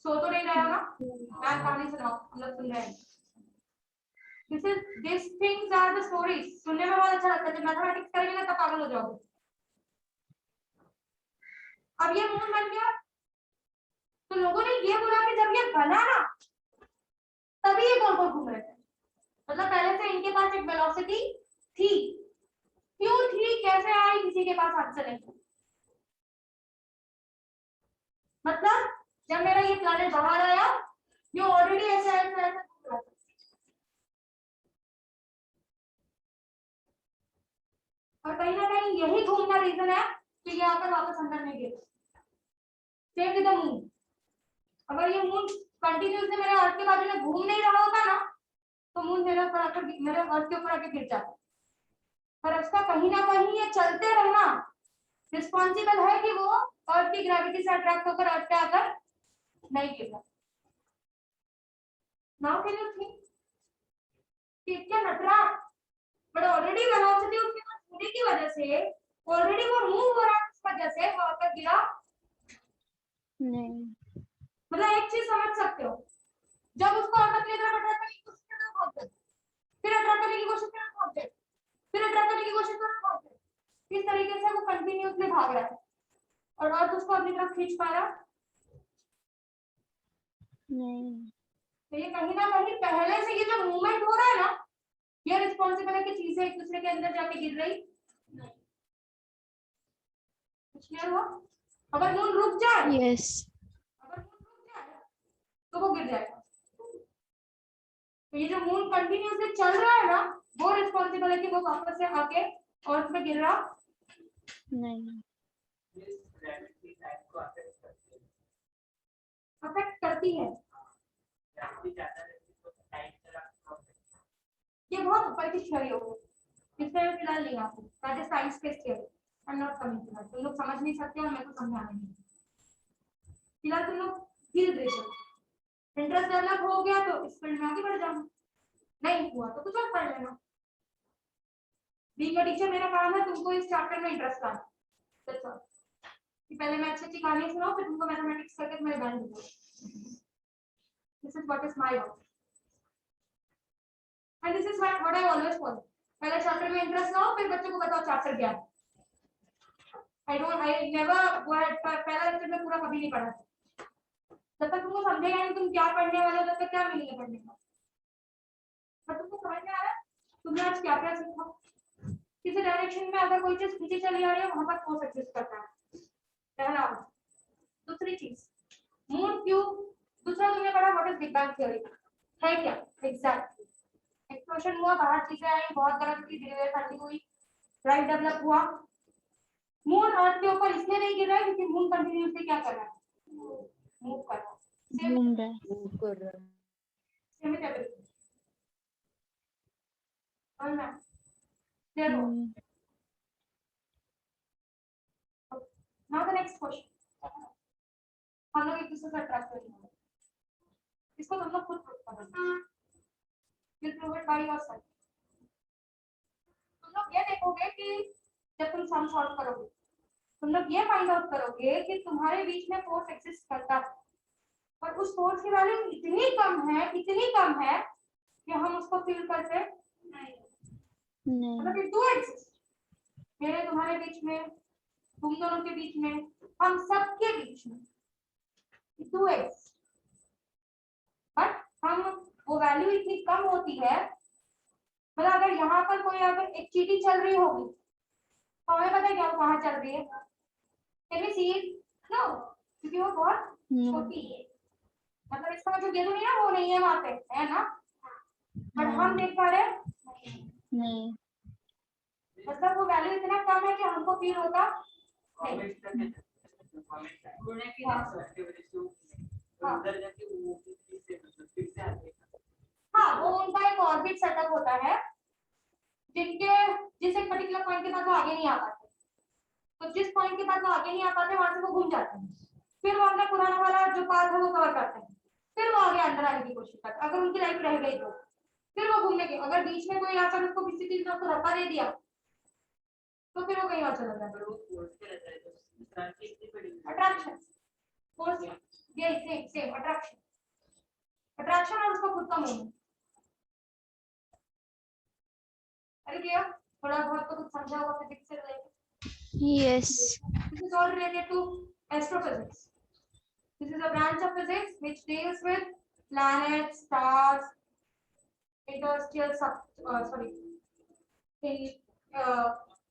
सो तो नहीं रहे हो ना? मैं कहानी सुनाऊं, हम लोग सुन रहे हैं। These things are the stories. सुनने में बहुत अच्छा लगता है, जब मैथमेटिक्स करेंगे ना तब पागल हो जाओगे। अब ये मून बन गया, तो लोगों ने ये बोला कि जब ये बना ना, तभी ये गोल गोल घूम रहे थे। मतलब पहले से इनके पास एक वेलोसिटी थी। क्यों थी, कैसे आई, किसी के पास आंसर नहीं। मतलब जब मेरा ये प्लैनेट बाहर आया, ये ऑलरेडी ऐसे ऐसे ऐसे घूम रहा था। और कहीं ना कहीं यही घूमना रीजन है कि ये आकर वापस अंदर नहीं गिरा। Same with the moon. अगर ये मून कंटिन्यूसली मेरे अर्थ के बाजू में घूम नहीं रहा होता ना, तो मून मेरे ऊपर आकर, मेरे अर्थ के ऊपर आकर गिर जाता। पर उसका कहीं ना कहीं ये चलते रहना रिस्पॉन्सिबल है कि वो अर्थ की ग्रेविटी से अट्रैक्ट होकर अर्थ पे आकर नहीं गिर रहा। नाउ कैन यू थिंक कि क्या नटरा, बट ऑलरेडी वेलोसिटी उसके पास होने की वजह से ऑलरेडी वो मूव हो रहा है, इस वजह से वो आकर गिरा नहीं। मतलब एक चीज समझ सकते हो, जब उसको अटैक की तरफ अटैक करने की कोशिश कर रहा है, भाग जाए, फिर अटैक करने की कोशिश कर रहा है, भाग जाए, फिर अटैक करने की कोशिश कर रहा है, भाग जाए। इस तरीके से वो कंटिन्यूअसली भाग रहा है और अर्थ उसको अपनी तरफ खींच पा रहा नहीं। तो ये कहीं ना कहीं पहले से ये जो मूवमेंट हो रहा है ना, ये रिस्पॉन्सिबल है कि चीजें एक दूसरे के अंदर जाके गिर रही नहीं। क्लियर हुआ? अगर मून रुक जाए, Yes. अगर मून रुक जाए तो वो गिर जाएगा। तो ये जो मून कंटिन्यूअसली चल रहा है ना, वो रिस्पॉन्सिबल है कि वो वापस से आके अर्थ पे गिर रहा नहीं। अफेक्ट करती है। ये बहुत ऊपर की थ्योरी होगी, इसमें मैं फिलहाल नहीं आती। That is science based theory, I am not coming to that. तुम लोग समझ नहीं सकते और मेरे को समझाना नहीं। फिलहाल तुम लोग फील्ड देखो, इंटरेस्ट डेवलप हो गया तो इस फील्ड में आगे बढ़ जाओ, नहीं हुआ तो कुछ और पढ़ लेना। बीइंग अ टीचर मेरा काम है तुमको इस चैप्टर में इंटरेस्ट लाना। That's all. कि पहले मैं अच्छी अच्छी कहानी सुनाऊं, फिर तुमको मैथमेटिक्स करके तुम्हारे बैंड दूंगा। This is what is my work and this is what I always follow. पहले चैप्टर में इंटरेस्ट लाओ, फिर बच्चों को बताओ चैप्टर क्या है। आई नेवर पहला लेक्चर में पूरा कभी नहीं पढ़ा। जब तक तुमको समझेगा नहीं तुम क्या पढ़ने वाले हो, तब तक क्या मिलेगा पढ़ने का। पर तुमको समझ में आ रहा है तुमने आज क्या क्या सीखा। किसी डायरेक्शन में अगर कोई चीज पीछे चली आ रही है, वहां पर फोर्स एग्जिस्ट करता है, पहला। दूसरी चीज मून क्यों, दूसरा तुमने पढ़ा what is big bang theory है क्या। एग्जैक्टली एक्सप्लोजन हुआ, बाहर चीजें आई, बहुत गर्म थी, धीरे धीरे ठंडी हुई, राइट डेवलप हुआ। मून अर्थ के ऊपर इसलिए नहीं गिर रहा है क्योंकि मून कंटिन्यूअसली क्या कर रहा है, मूव कर रहा है। घूम रहा है। Same with everything. और ना देयर हो। नाउ द नेक्स्ट क्वेश्चन, हम लोग एक दूसरे से अट्रैक्ट करेंगे, इसको तुम लोग खुद प्रूव करोगे। Will prove it by yourself. तुम लोग ये देखोगे कि जब तुम सम सॉल्व करोगे, तुम लोग ये फाइंड आउट करोगे कि तुम्हारे बीच में फोर्स एग्जिस्ट करता है और उस फोर्स की वैल्यू इतनी कम है, इतनी कम है कि हम उसको फील करते हैं? मतलब नहीं it do exist. मेरे तुम्हारे बीच में, तुम दोनों के बीच में, हम सबके बीच में it do exist. बट हम वो वैल्यू इतनी कम होती है, मतलब अगर यहाँ पर कोई अगर एक चीटी चल रही होगी तो हमें पता है क्या वो कहाँ चल रही है? Can we see it? No, क्योंकि वो बहुत छोटी है। मतलब इसका मतलब ये तो नहीं है वो नहीं है वहाँ पे, है ना? बट हम देख पा रहे हैं, नहीं मतलब वो वैल्यू इतना कम है कि हमको फील होता नहीं। हाँ, वो उनका एक ऑर्बिट सेटअप होता है जिनके जिस एक पर्टिकुलर पॉइंट के बाद वो आगे नहीं आ पाते, तो जिस पॉइंट के बाद वो आगे नहीं आ पाते वहां से वो घूम जाते हैं, फिर वो अपना पुराना वाला जो पाथ है वो कवर करते हैं, फिर वो आगे अंदर आने की कोशिश करते हैं। अगर उनकी लाइफ रह गई तो फिर वो घूमने के, अगर बीच में कोई आकर उसको किसी चीज का धक्का दे दिया तो फिर वो कहीं और चला जाता है। अट्रैक्शन, फोर्स, ये सेम सेम अट्रैक्शन, अट्रैक्शन और उसका खुद का मूवमेंट। अरे क्या थोड़ा बहुत तो कुछ समझा होगा फिजिक्स से related? yes This is all related to astrophysics. This is a branch of physics which deals with planets, stars, interstellar in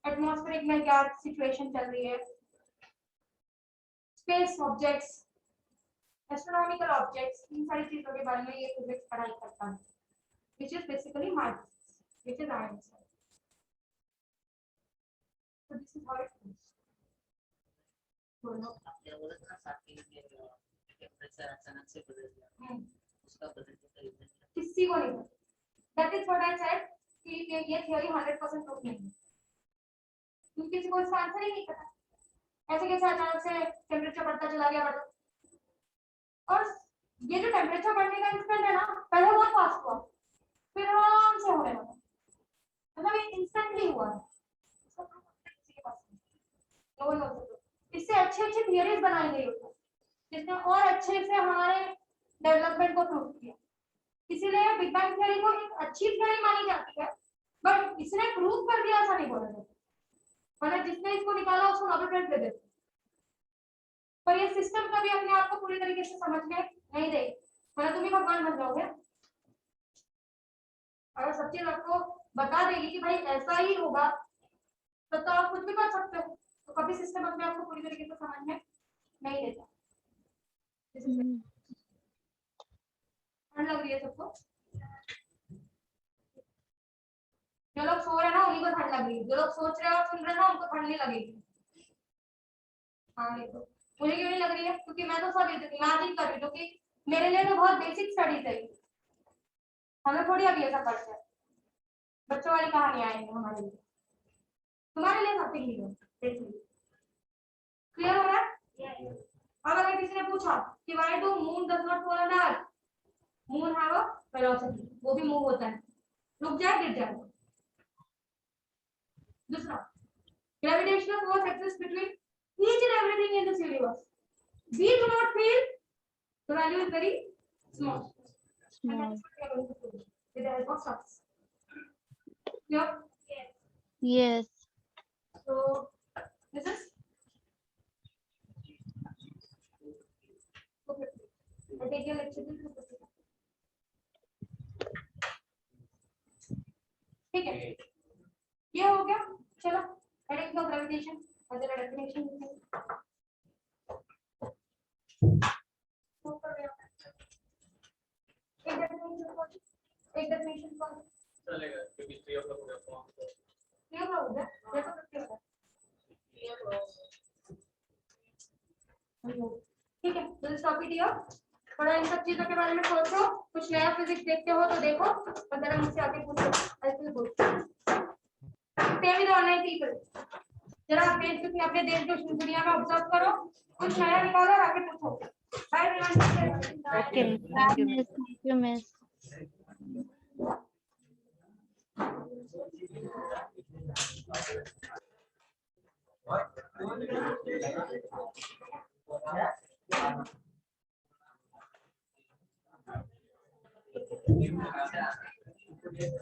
atmospheric में क्या situation चल रही है, space objects, astronomical objects, इन सारी चीजों के बारे में ये physics पढ़ाई करता है, which is basically my physics, which is Einstein. So this is how it goes. बोलो। किसी को नहीं पता। That is what I said कि ये theory 100% प्रूफ नहीं है, क्योंकि किसी को इसका आंसर ही नहीं पता। ऐसे कैसे अचानक से टेम्परेचर बढ़ता चला गया बढ़ता, और ये जो टेम्परेचर बढ़ने का इंस्टेंट है ना, पहले बहुत फास्ट हुआ, फिर आराम से होने लगा, मतलब ये इंस्टेंटली हुआ है। इससे अच्छे अच्छे थियरीज बनाई गई होती है जिसने और अच्छे से हमारे डेवलपमेंट को प्रूव किया, इसीलिए बिग बैंग थ्योरी को एक अच्छी थ्योरी मानी जाती है, बट इसने प्रूव कर दिया ऐसा नहीं बोला जाता, मतलब जिसने इसको निकाला उसको नोबेल प्राइज दे देते। पर ये सिस्टम कभी अपने आप को पूरी तरीके से समझ में नहीं देगी, मतलब तुम ही भगवान बन जाओगे। अगर सब चीज आपको बता देगी कि भाई ऐसा ही होगा तो आप कुछ भी कर सकते हो, तो कभी सिस्टम अपने आप को पूरी तरीके से समझ में नहीं देता। ठंड लग रही है सबको? जो लोग सो रहे हैं ना उन्हीं को ठंड लग रही है, जो लोग सोच रहे हैं और सुन रहे हैं ना उनको ठंड नहीं लगेगी। हाँ नहीं तो मुझे क्यों नहीं लग रही है? क्योंकि मैं तो सब इमेजिन कर रही हूँ कि मेरे लिए तो बहुत बेसिक स्टडीज है, हमें थोड़ी अभी ऐसा पढ़ते हैं, बच्चों वाली कहानी आएंगे हमारे लिए, तुम्हारे लिए समथिंग ही है। क्लियर हो रहा है? अब अगर किसी ने पूछा कि why do moon does not follow the earth, moon have a velocity, वो भी मूव होता है, रुक जाए गिर जाए। दूसरा, gravitational force exists between each and everything in this universe. We do not feel, the value is very small. And that is what we are going to prove with the help of science. Clear? yes So this is okay. I take your lecture till 2:50. ठीक है, ये हो गया। चलो heading of gravitation और definition एक definition पर चलेगा क्योंकि 3 o'clock हो गया फॉर्म तो क्या होगा देखो क्या होगा। ठीक है, तो स्टॉप इट हियर। थोड़ा इन सब चीजों के बारे में सोचो, कुछ नया फिजिक्स देखते हो तो देखो, और जरा मुझसे आके पूछो। ऐसे बोल tell me the online people, जरा आप देश की अपने देश की दुनिया में ऑब्जर्व करो, कुछ नया निकालो और आके पूछो। Bye everyone. Okay, thank you. thank you miss Nice.